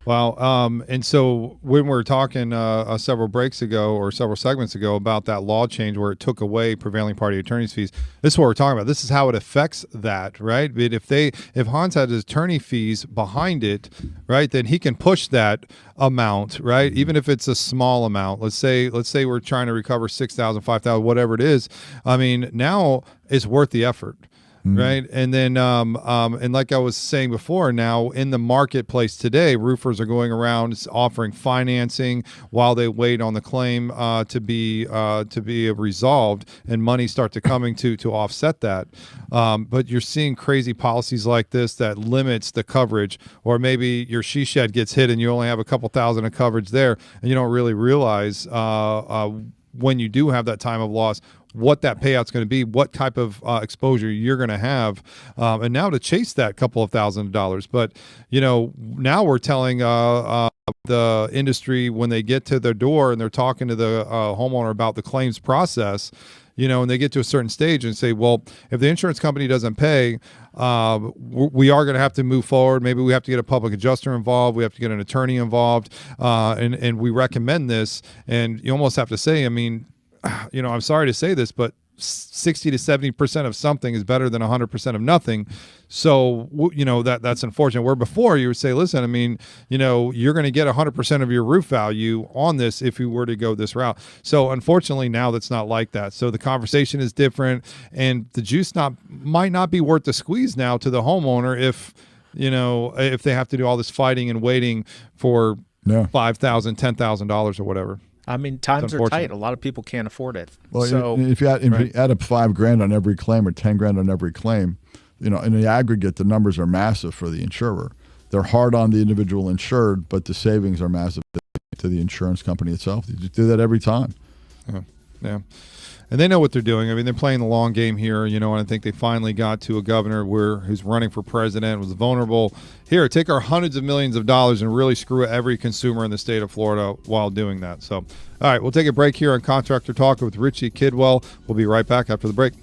S1: Wow. And so when we were talking several breaks ago or several segments ago about that law change where it took away prevailing party attorney's fees, this is what we're talking about. This is how it affects that, right? But if Hans had his attorney fees behind it, right, then he can push that amount, right? Even if it's a small amount. Let's say we're trying to recover $6,000, $5,000, whatever it is. I mean, now it's worth the effort. Right. And then, and like I was saying before, now in the marketplace today, roofers are going around offering financing while they wait on the claim to be resolved, and money starts coming to offset that. But you're seeing crazy policies like this that limits the coverage, or maybe your she shed gets hit and you only have a couple thousand of coverage there, and you don't really realize when you do have that time of loss what that payout's going to be, what type of exposure you're going to have, and now to chase that couple of $1,000s. But now we're telling the industry when they get to their door and they're talking to the homeowner about the claims process, and they get to a certain stage and say, well, if the insurance company doesn't pay, we are going to have to move forward. Maybe we have to get a public adjuster involved. We have to get an attorney involved, and we recommend this. And you almost have to say, I mean, I'm sorry to say this, but 60 to 70% of something is better than 100% of nothing. So, that's unfortunate. Where before you would say, listen, I mean, you're going to get 100% of your roof value on this if you were to go this route. So unfortunately now that's not like that. So the conversation is different, and the juice might not be worth the squeeze now to the homeowner if they have to do all this fighting and waiting for $5,000, $10,000 or whatever.
S5: I mean, times are tight. A lot of people can't afford it.
S2: Well,
S5: so
S2: if you add up $5,000 on every claim or $10,000 on every claim, in the aggregate, the numbers are massive for the insurer. They're hard on the individual insured, but the savings are massive to the insurance company itself. You just do that every time.
S1: Yeah. And they know what they're doing. I mean, they're playing the long game here, and I think they finally got to a governor who's running for president, was vulnerable. Here, take our hundreds of millions of dollars and really screw every consumer in the state of Florida while doing that. So, all right, we'll take a break here on Contractor Talk with Richie Kidwell. We'll be right back after the break.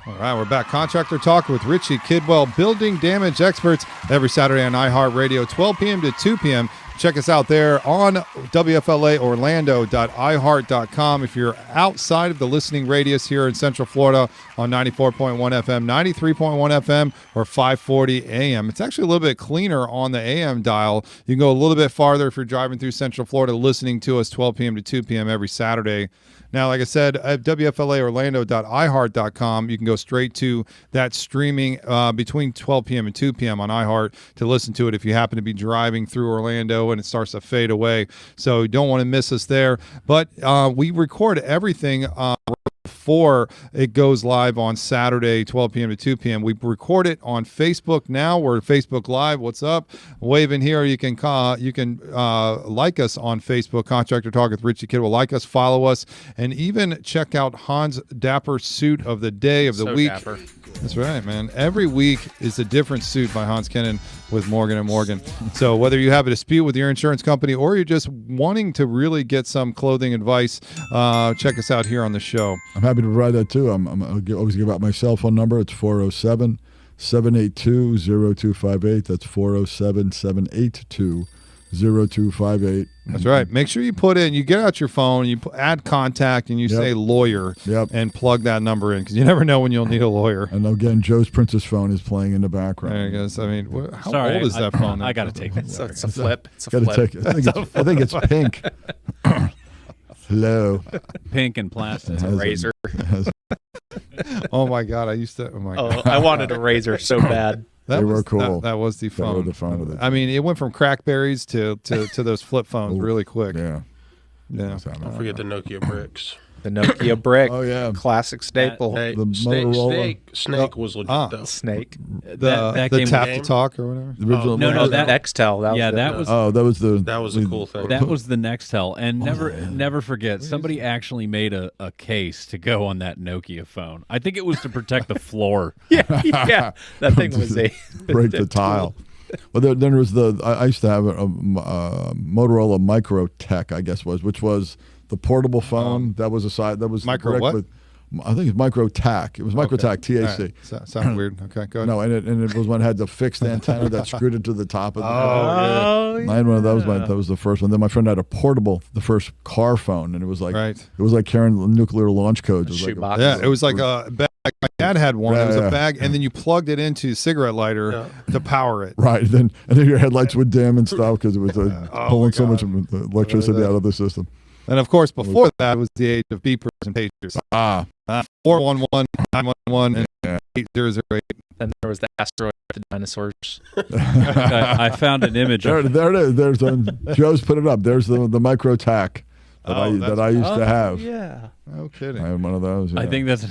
S1: All right, we're back. Contractor Talk with Richie Kidwell, building damage experts, every Saturday on iHeartRadio, 12 p.m. to 2 p.m. Check us out there on WFLAOrlando.iHeart.com. If you're outside of the listening radius here in Central Florida on 94.1 FM, 93.1 FM, or 540 AM. It's actually a little bit cleaner on the AM dial. You can go a little bit farther if you're driving through Central Florida listening to us 12 p.m. to 2 p.m. every Saturday. Now, like I said, at WFLAOrlando.iHeart.com, you can go straight to that streaming between 12 p.m. and 2 p.m. on iHeart to listen to it if you happen to be driving through Orlando and it starts to fade away. So you don't want to miss us there. But we record everything before it goes live on Saturday, 12 p.m. to 2 p.m. We record it on Facebook now. We're Facebook Live. What's up? Wave in here. You can like us on Facebook, Contractor Talk with Richie Kidwell. Like us, follow us, and even check out Hans' Dapper Suit of the Day of the Week.
S5: Dapper.
S1: That's right, man. Every week is a different suit by Hans Kennon with Morgan & Morgan. So whether you have a dispute with your insurance company or you're just wanting to really get some clothing advice, check us out here on the show.
S2: I'm happy to provide that too. I'll always give out my cell phone number. It's 407-782-0258. That's 407-782-0258.
S1: That's right. Make sure you get out your phone, you add contact, and you say lawyer, and plug that number in, because you never know when you'll need a lawyer.
S2: And again, Joe's Princess phone is playing in the background.
S1: There you go. I mean, how old is that phone?
S3: I got to take it.
S5: It's a flip. It's a
S2: Gotta
S5: flip.
S2: I think it's pink. Hello.
S3: Pink and plastic.
S5: It's a razor.
S1: Oh my God! I used to. Oh my God!
S5: I wanted a razor so bad.
S2: They were cool.
S1: That was the phone.
S2: They were the phone with it.
S1: I mean, it went from Crackberries to those flip phones really quick.
S2: Yeah.
S1: Yeah.
S4: Don't forget the Nokia bricks.
S5: The Nokia brick.
S2: Oh, yeah.
S5: Classic staple.
S4: Hey,
S2: The
S4: Snake was legit though.
S5: Snake.
S1: The
S3: came
S1: tap
S4: with
S1: to
S4: game?
S1: talk or whatever.
S2: The original
S3: that
S5: Nextel.
S2: that
S4: was a cool thing.
S3: That was the Nextel, and never forget, somebody actually made a case to go on that Nokia phone. I think it was to protect the floor.
S5: Yeah. That thing was
S2: break the tile. Well, then there was I used to have a Motorola Micro Tech, I guess which was the portable phone. That was
S1: Micro what?
S2: I think it's Micro TAC. It was Micro TAC, TAC.
S1: Right. Sounds weird. Okay, go ahead.
S2: No, and it was when it had the fixed antenna that screwed into the top of the
S1: yeah.
S2: I had one of those. That was the first one. Then my friend had a portable, the first car phone, and it was like it was like carrying nuclear launch codes. It was
S1: it was like a bag. My dad had one. It was a bag, and then you plugged it into a cigarette lighter to power it.
S2: Right. And then your headlights would dim and stuff because it was pulling so much electricity out of the system.
S1: And of course, before that was the age of beepers and pagers. 411, 911, and 8008.
S5: Then there was the asteroid with the dinosaurs.
S3: I found an image.
S2: There it is. There's Joe's put it up. There's the Micro TAC that I used to have.
S5: Yeah.
S1: No kidding.
S2: I had one of those. Yeah.
S3: I think that's an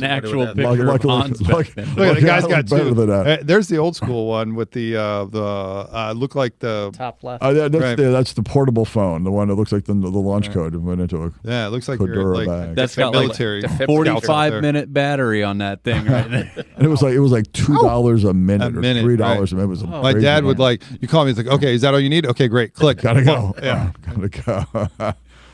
S3: actual
S4: that.
S3: picture of Hans back then.
S1: Look, the guy's got
S2: better
S1: two.
S2: than that.
S1: There's the old school one with the look like the
S5: Top left.
S2: That's the portable phone, the one that looks like the launch code and went into a
S1: it looks like
S2: Cordura
S1: you're like
S2: bag.
S3: That's got
S1: military.
S3: like 45-minute battery on that thing right there.
S2: And it was like $2 a minute or $3
S1: right.
S2: a minute. It was
S1: My dad would you call me, he's like, okay, is that all you need? Okay, great. Click.
S2: Gotta go.
S1: Yeah.
S2: Gotta go.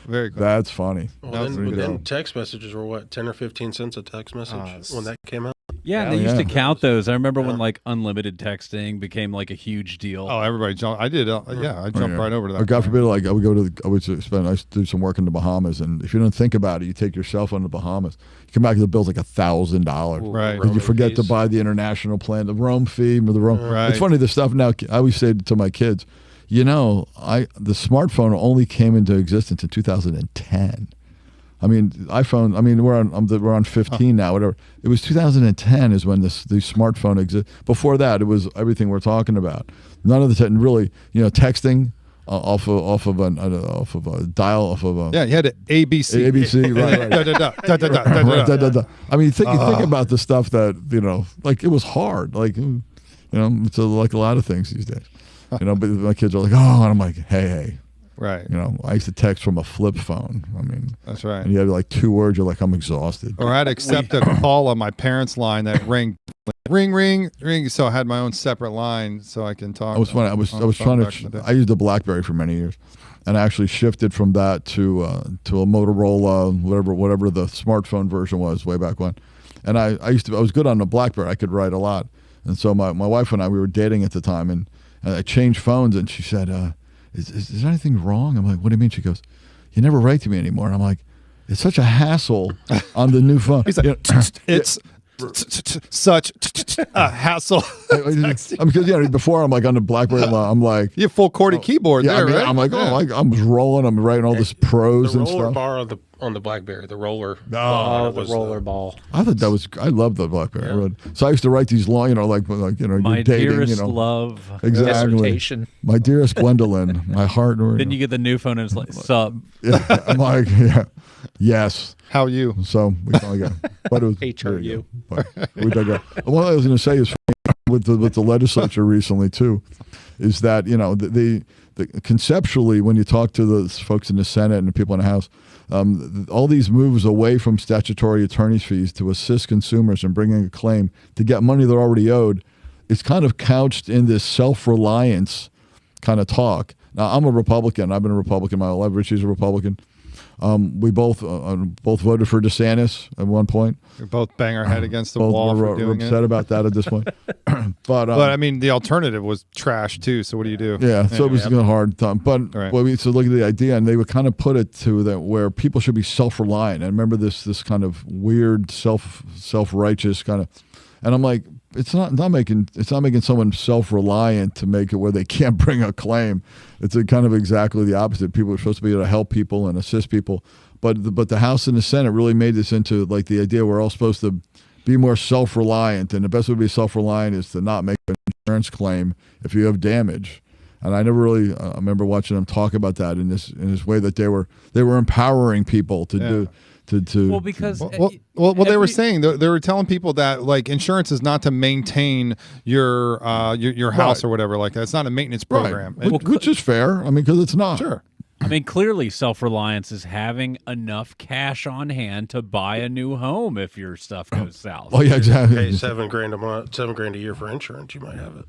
S1: Very cool.
S2: That's funny.
S4: Well, then text messages were what, 10 or 15 cents a text message when that came out?
S3: Yeah, and they used to count those. I remember when like unlimited texting became like a huge deal.
S1: Oh, everybody jumped. I did. I jumped right over to that.
S2: Or God forbid, like I would I used to do some work in the Bahamas, and if you don't think about it, you take your cell phone to the Bahamas, you come back to the bill's like $1,000.
S1: Right.
S2: And you forget to buy the international plan, the roam fee, or the roam.
S1: Right.
S2: It's funny, the stuff now. I always say to my kids, the smartphone only came into existence in 2010. I mean, iPhone. I mean, we're on 15 now. Whatever. It was 2010 is when the smartphone existed. Before that, it was everything we're talking about. None of the really, texting off of a dial off of a.
S1: Yeah, you had an ABC.
S2: ABC, right. I mean, think about the stuff that like it was hard. Like it's like a lot of things these days. But my kids are like, oh, and I'm like, hey.
S1: Right.
S2: I used to text from a flip phone. I mean,
S1: that's right.
S2: And you had like 2 words. You're like, I'm exhausted.
S1: Or I'd accept a call on my parents' line that ring, ring. So I had my own separate line so I can talk.
S2: I was funny. I was trying to. I used a BlackBerry for many years, and I actually shifted from that to a Motorola, whatever the smartphone version was way back when. And I was good on the BlackBerry. I could write a lot. And so my wife and I, we were dating at the time, and I changed phones, and she said, Is there anything wrong? I'm like, what do you mean? She goes, you never write to me anymore. And I'm like, it's such a hassle on the new phone.
S1: He's like, it's such a hassle.
S2: Because before I'm like on the BlackBerry, I'm like,
S1: you have full QWERTY keyboard there, right?
S2: I'm like, I'm just rolling. I'm writing all this prose and stuff.
S4: The roller bar on the BlackBerry, the roller.
S5: The roller ball.
S2: I thought that was. I loved the BlackBerry. Yeah. So I used to write these long,
S3: my
S2: you're dating,
S3: dearest love.
S2: Exactly.
S5: Dissertation.
S2: My dearest Gwendolyn, my heart.
S3: Then you get the new phone and it's like, sup.
S2: Yeah, I'm like, yes.
S1: How you?
S2: So we finally got. But it was
S5: HRU.
S2: But we digress. What I was going to say is with the legislature recently too, is that the conceptually when you talk to the folks in the Senate and the people in the House, all these moves away from statutory attorney's fees to assist consumers in bringing a claim to get money they're already owed, it's kind of couched in this self-reliance kind of talk. Now, I'm a Republican. I've been a Republican my whole life. Richie's a Republican. We both voted for DeSantis at one point.
S1: We both bang our head against the wall for doing
S2: we're upset about that at this point. But
S1: I mean, the alternative was trash too. So what do you do?
S2: Yeah, so it was a hard time. But
S1: right.
S2: So look at the idea, and they would kind of put it to that where people should be self-reliant. And remember this kind of weird self-righteous kind of, and I'm like, it's not making someone self-reliant to make it where they can't bring a claim. It's kind of exactly the opposite. People are supposed to be able to help people and assist people, but the House and the Senate really made this into like the idea we're all supposed to be more self-reliant, and the best way to be self-reliant is to not make an insurance claim if you have damage. And I never really I remember watching them talk about that in this way that they were empowering people to do.
S3: Well, because
S1: they were saying they were telling people that like insurance is not to maintain your house or whatever like that. It's not a maintenance program,
S2: right. Which is fair. I mean, because it's not.
S1: Sure.
S3: I mean, clearly, self-reliance is having enough cash on hand to buy a new home if your stuff goes south.
S2: Oh yeah, exactly.
S4: Pay $7,000 a month, $7,000 a year for insurance. You might have it.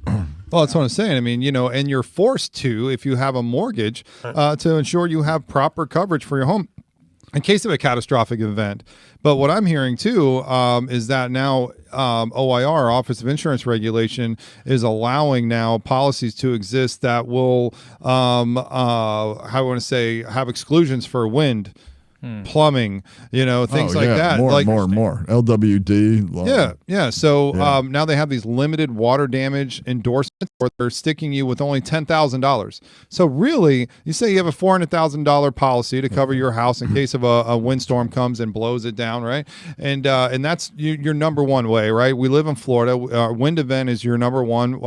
S1: Well, that's what I'm saying. I mean, and you're forced to if you have a mortgage to ensure you have proper coverage for your home in case of a catastrophic event. But what I'm hearing too is that now OIR, Office of Insurance Regulation, is allowing now policies to exist that will, have exclusions for wind, plumbing, things like that.
S2: More
S1: and
S2: more. LWD.
S1: Yeah. So now they have these limited water damage endorsements where they're sticking you with only $10,000. So really, you say you have a $400,000 policy to cover your house in case of a windstorm comes and blows it down, right? And that's your number one way, right? We live in Florida. Wind event is your number one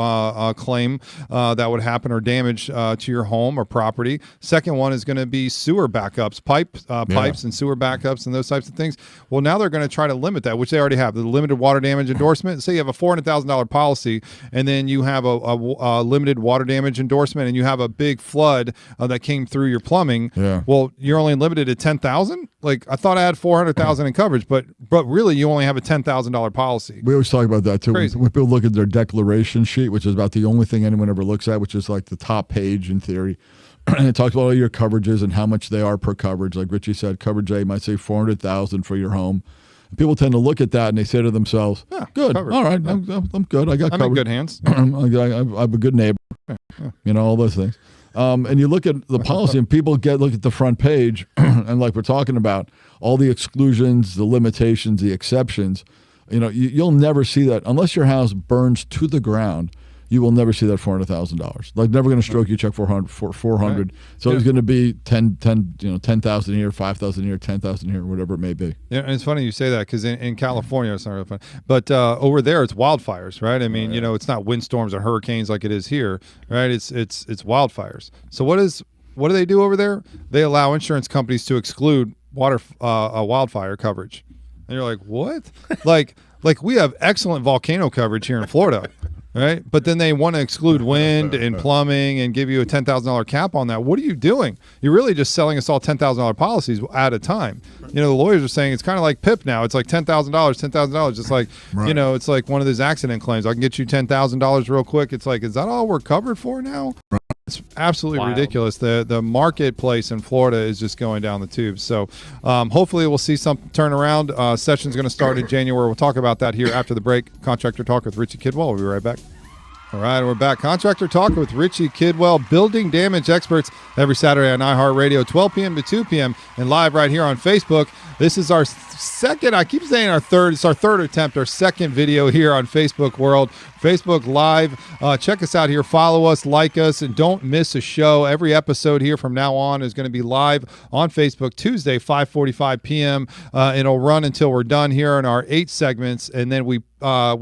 S1: claim that would happen or damage to your home or property. Second one is going to be sewer backups, pipes and sewer backups and those types of things. Well, now they're going to try to limit that, which they already have. The limited water damage endorsement. Say you have a $400,000 policy, and then you have a limited water damage endorsement, and you have a big flood that came through your plumbing.
S2: Yeah.
S1: Well, you're only limited at $10,000. Like I thought I had $400,000 in coverage, but really you only have a $10,000 policy.
S2: We always talk about that too.
S1: Crazy.
S2: When people look at their declaration sheet, which is about the only thing anyone ever looks at, which is like the top page in theory. And it talks about all your coverages and how much they are per coverage. Like Richie said, coverage A might say $400,000 for your home, People tend to look at that and they say to themselves, good,
S1: covered.
S2: all right, I'm good. I got
S1: I'm
S2: covered.
S1: in good hands.
S2: I'm a good neighbor. All those things. And you look at the policy and people look at the front page and like we're talking about, all the exclusions, the limitations, the exceptions. You'll never see that unless your house burns to the ground. You will never see that $400,000. Like never going to stroke you check 400. Right. So it's going to be 10,000 here, 5,000 here, 10,000 here, whatever it may be.
S1: Yeah, and it's funny you say that because in California it's not really fun, but over there it's wildfires, right? I mean, it's not windstorms or hurricanes like it is here, right? It's wildfires. So what do they do over there? They allow insurance companies to exclude wildfire coverage, and you're like, what? like we have excellent volcano coverage here in Florida. Right, but then they want to exclude wind and plumbing and give you a $10,000 cap on that. What are you doing? You're really just selling us all $10,000 policies at a time. The lawyers are saying it's kind of like PIP now. It's like $10,000. It's like it's like one of those accident claims. I can get you $10,000 real quick. It's like, is that all we're covered for now? Right. It's absolutely ridiculous. The marketplace in Florida is just going down the tubes. So hopefully we'll see some turnaround. Session's going to start in January. We'll talk about that here after the break. Contractor Talk with Richie Kidwell. We'll be right back. All right, we're back. Contractor Talk with Richie Kidwell, building damage experts, every Saturday on iHeartRadio, 12 p.m. to 2 p.m. and live right here on Facebook. This is our second, I keep saying our third, it's our third attempt, our second video here on Facebook World, Facebook Live. Check us out here, follow us, like us, and don't miss a show. Every episode here from now on is going to be live on Facebook Tuesday, 5:45 p.m. It'll run until we're done here in our 8 segments, and then we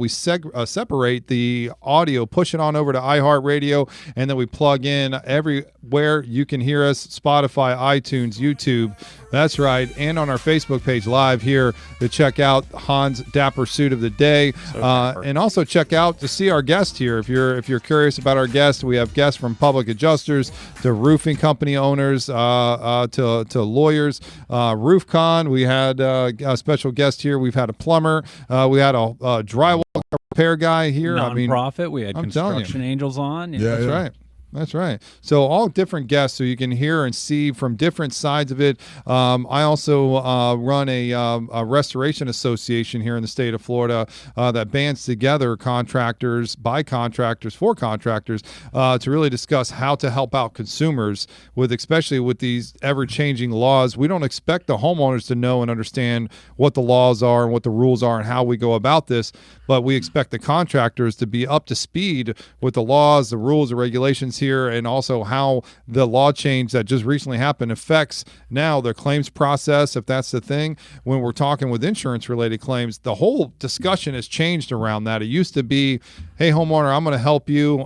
S1: separate the audio, push it on over to iHeartRadio, and then we plug in everywhere you can hear us, Spotify, iTunes, YouTube. That's right. And on our Facebook page live here to check out Hans' Dapper Suit of the Day. And also check out to see our guest here. If you're curious about our guests, we have guests from public adjusters to roofing company owners to lawyers. RoofCon, we had a special guest here. We've had a plumber. We had a drywall repair guy here.
S3: Nonprofit. We had Construction Angels on.
S1: That's right. That's right. So all different guests, so you can hear and see from different sides of it. I also run a restoration association here in the state of Florida that bands together contractors, by contractors, for contractors, to really discuss how to help out consumers especially with these ever-changing laws. We don't expect the homeowners to know and understand what the laws are and what the rules are and how we go about this, but we expect the contractors to be up to speed with the laws, the rules, the regulations here, and also how the law change that just recently happened affects now the claims process, if that's the thing. When we're talking with insurance-related claims, the whole discussion has changed around that. It used to be, hey, homeowner, I'm going to help you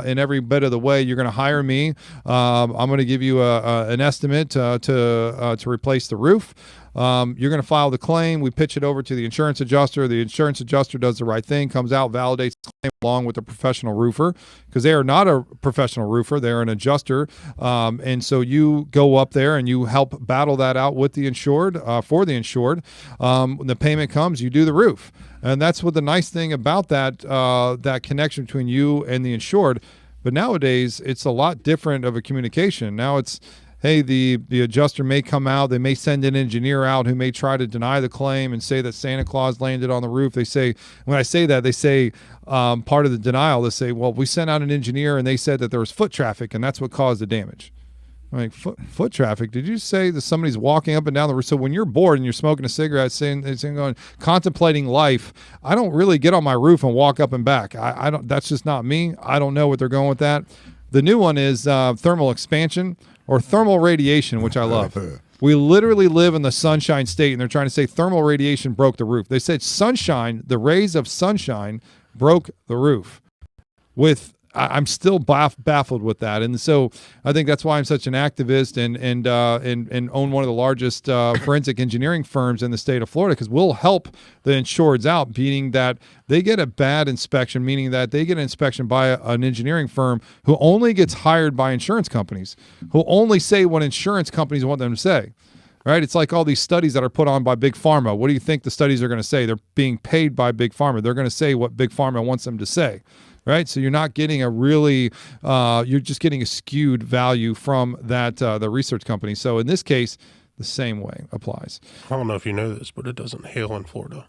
S1: in every bit of the way. You're going to hire me. I'm going to give you an estimate to replace the roof. You're going to file the claim. We pitch it over to the insurance adjuster. The insurance adjuster does the right thing, comes out, validates the claim along with the professional roofer, because they are not a professional roofer. They're an adjuster. And so you go up there and you help battle that out with the insured, for the insured. When the payment comes, you do the roof. And that's what the nice thing about that connection between you and the insured. But nowadays, it's a lot different of a communication. Now it's, hey, the adjuster may come out. They may send an engineer out who may try to deny the claim and say that Santa Claus landed on the roof. They say, when I say that, they say part of the denial, they say, well, we sent out an engineer and they said that there was foot traffic and that's what caused the damage. I'm like, foot traffic? Did you say that somebody's walking up and down the roof? So when you're bored and you're smoking a cigarette, contemplating life, I don't really get on my roof and walk up and back. I don't. That's just not me. I don't know what they're going with that. The new one is thermal expansion or thermal radiation, which I love. We literally live in the sunshine state, and they're trying to say thermal radiation broke the roof. They said sunshine, the rays of sunshine broke the roof. I'm still baffled with that, and so I think that's why I'm such an activist and own one of the largest forensic engineering firms in the state of Florida, because we'll help the insureds out, meaning that they get a bad inspection, meaning that they get an inspection by an engineering firm who only gets hired by insurance companies, who only say what insurance companies want them to say. Right? It's like all these studies that are put on by Big Pharma. What do you think the studies are going to say? They're being paid by Big Pharma. They're going to say what Big Pharma wants them to say. Right, so you're not getting you're just getting a skewed value from that the research company. So in this case, the same way applies.
S4: I don't know if you know this, but it doesn't hail in Florida.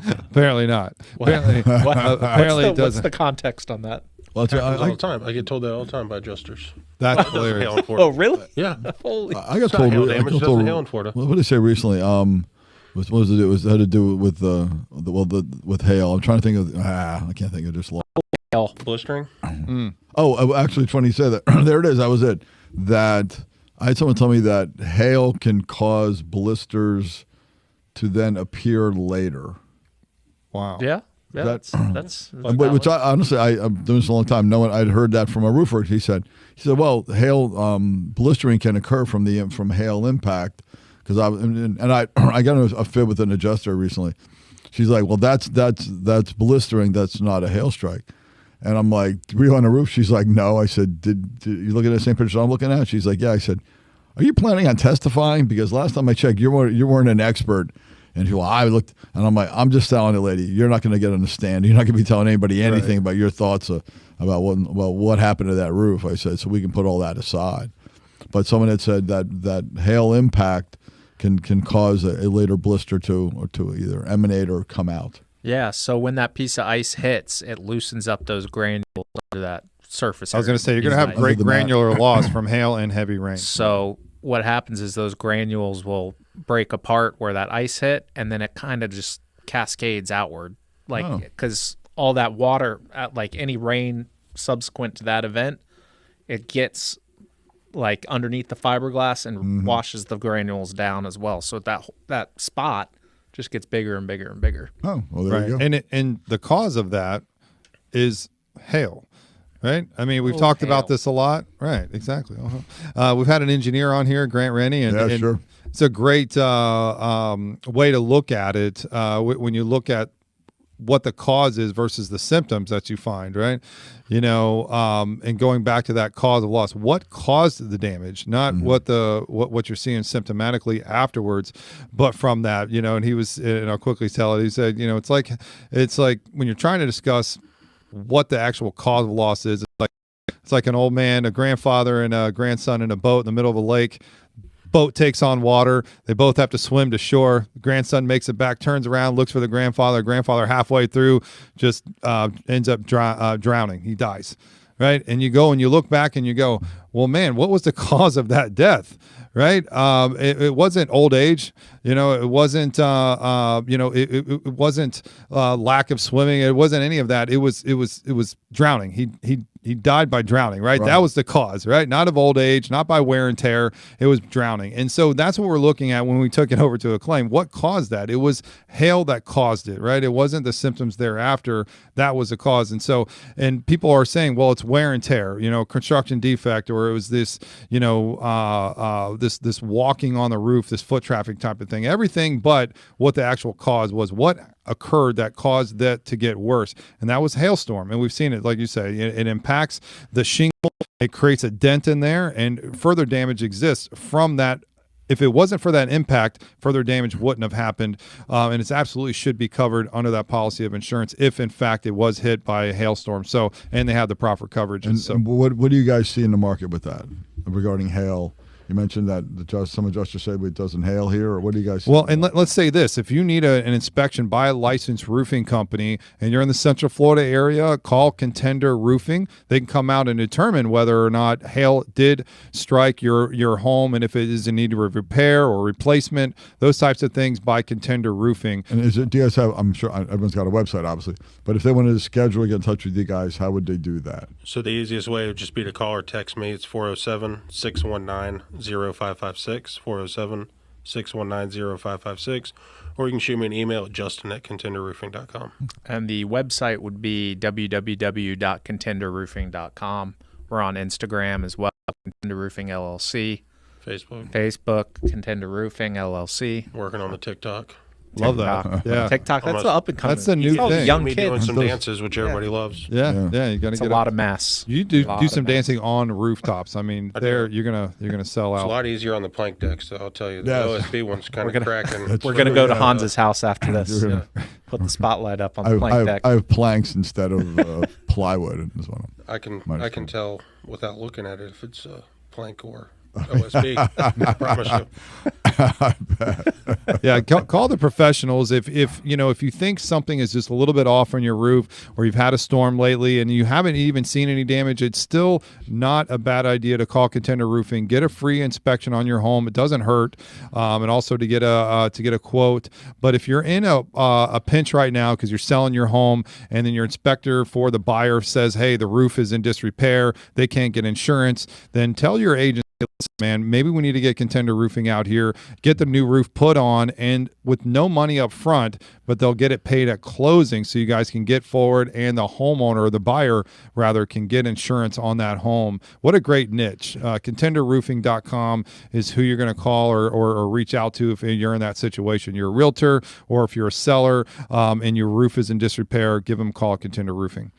S1: Apparently not. Apparently, apparently it
S6: What's
S1: doesn't.
S6: the context on that?
S2: Well,
S4: All the time. I get told that all the time by adjusters.
S1: That's
S4: It doesn't hail
S1: hilarious.
S4: in Florida.
S6: Oh, really?
S4: Yeah.
S6: Holy.
S2: I got
S4: It's not
S2: told.
S4: hail
S2: I
S4: damage.
S2: got
S4: It doesn't
S2: told-
S4: hail in Florida.
S2: What did they say recently? What was it? It was had to do with with hail. I'm trying to think of. I can't think of just.
S6: Hell.
S4: Blistering?
S2: Oh, actually, it's funny you say that. There it is. That was it. That I had someone tell me that hail can cause blisters to then appear later.
S1: Wow.
S6: Yeah. Yeah.
S2: That-
S6: That's
S2: Which
S6: valid.
S2: honestly, I'm doing this a long time. No one, I'd heard that from a roofer. He said, well, hail blistering can occur from hail impact. Because I got into a fit with an adjuster recently. She's like, well, that's blistering. That's not a hail strike. And I'm like, were you on the roof? She's like, no. I said, did you look at the same picture I'm looking at? She's like, yeah. I said, are you planning on testifying? Because last time I checked, you weren't an expert. And she, well, I looked, and I'm like, I'm just telling you, lady, you're not going to get on the stand. You're not going to be telling anybody anything about your thoughts about what happened to that roof. I said, so we can put all that aside. But someone had said that hail impact can cause a later blister to either emanate or come out.
S5: Yeah, so when that piece of ice hits, it loosens up those granules under that surface.
S1: I was going to say, you're going to have
S2: Under
S1: great
S2: the mat.
S1: granular loss from hail and heavy rain.
S5: So what happens is those granules will break apart where that ice hit, and then it kind of just cascades outward, like because all that water, like any rain subsequent to that event, it gets like underneath the fiberglass and washes the granules down as well. So that spot just gets bigger and bigger and bigger.
S2: Oh, well, there you go.
S1: And the cause of that is hail. Right. I mean, we've talked about this a lot. Right. Exactly. We've had an engineer on here, Grant Rennie, and
S2: sure.
S1: It's a great way to look at it when you look at what the cause is versus the symptoms that you find. Right. You know, and going back to that cause of loss, what caused the damage, not what you're seeing symptomatically afterwards, but from that, you know, and he was, and I'll quickly tell it, he said, you know, it's like when you're trying to discuss what the actual cause of loss is. It's like an old man, a grandfather, and a grandson in a boat in the middle of a lake. Boat takes on water. They both have to swim to shore. The grandson makes it back, turns around, looks for the grandfather. Grandfather halfway through just ends up drowning. He dies. Right? And you go and you look back and you go, well, man, what was the cause of that death? Right? It wasn't old age. You know, it wasn't, it wasn't lack of swimming. It wasn't any of that. It was drowning. He died by drowning, right? That was the cause, right? Not of old age, not by wear and tear. It was drowning. And so that's what we're looking at when we took it over to a claim. What caused that? It was hail that caused it, right? It wasn't the symptoms thereafter. That was the cause. And so, and people are saying, well, it's wear and tear, you know, construction defect, or it was this, you know, this walking on the roof, this foot traffic type of thing. Everything but what the actual cause was. What occurred that caused that to get worse, and that was hailstorm. And we've seen it, like you say, it impacts the shingle, it creates a dent in there, and further damage exists from that. If it wasn't for that impact, further damage wouldn't have happened, and it absolutely should be covered under that policy of insurance if, in fact, it was hit by a hailstorm. So, and they have the proper coverage.
S2: And
S1: so,
S2: what do you guys see in the market with that regarding hail? You mentioned that some adjusters say it doesn't hail here, or what do you guys see?
S1: Well, and let's say this. If you need an inspection by a licensed roofing company and you're in the Central Florida area, call Contender Roofing. They can come out and determine whether or not hail did strike your home, and if it is in need of repair or replacement, those types of things by Contender Roofing.
S2: And do you guys have, I'm sure everyone's got a website, obviously, but if they wanted to schedule, get in touch with you guys, how would they do that?
S4: So the easiest way would just be to call or text me. It's 407-619-0556, 407-619-0556, or you can shoot me an email at justin@contenderroofing.com.
S5: And the website would be www.contenderroofing.com. We're on Instagram as well, Contender Roofing LLC. Facebook, Contender Roofing LLC.
S4: Working on the TikTok.
S1: Love that. Yeah.
S5: TikTok, that's the up and coming.
S1: That's the new thing.
S5: Young
S4: Me doing
S5: kids.
S4: some dances, which everybody loves.
S1: Yeah. You got to
S5: It's
S1: get
S5: a lot of mess.
S1: You do some dancing on rooftops. I mean, you're gonna sell
S4: It's a
S1: out.
S4: lot easier on the plank deck, so I'll tell you. The
S2: Yes.
S4: OSB one's kind of cracking.
S5: We're going to go to Hans's house after this. Put the spotlight up on the plank deck.
S2: I have planks instead of plywood. Is what
S4: I can tell without looking at it if it's plank or OSB. I promise you.
S2: I bet.
S1: Yeah, call the professionals if you think something is just a little bit off on your roof, or you've had a storm lately and you haven't even seen any damage. It's still not a bad idea to call Contender Roofing. Get a free inspection on your home. It doesn't hurt, and also to get a quote. But if you're in a pinch right now because you're selling your home and then your inspector for the buyer says, hey, the roof is in disrepair, they can't get insurance, then tell your agent, listen, man, maybe we need to get Contender Roofing out here, get the new roof put on, and with no money up front, but they'll get it paid at closing so you guys can get forward and the homeowner, or the buyer rather, can get insurance on that home. What a great niche. ContenderRoofing.com is who you're going to call or reach out to if you're in that situation. You're a realtor, or if you're a seller and your roof is in disrepair, give them a call at Contender Roofing.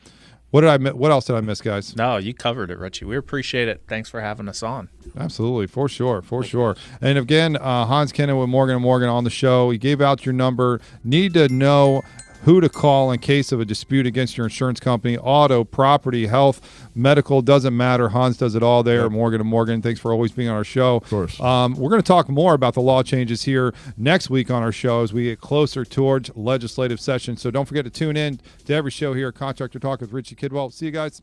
S1: What else did I miss, guys?
S5: No, you covered it, Richie. We appreciate it. Thanks for having us on.
S1: Absolutely, for sure. And again, Hans Kennon with Morgan & Morgan on the show. He gave out your number. Need to know who to call in case of a dispute against your insurance company. Auto, property, health, medical, doesn't matter. Hans does it all there. Yep. Morgan & Morgan, thanks for always being on our show.
S2: Of course.
S1: We're going to talk more about the law changes here next week on our show as we get closer towards legislative session. So don't forget to tune in to every show here at Contractor Talk with Richie Kidwell. See you guys.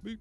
S1: Peace.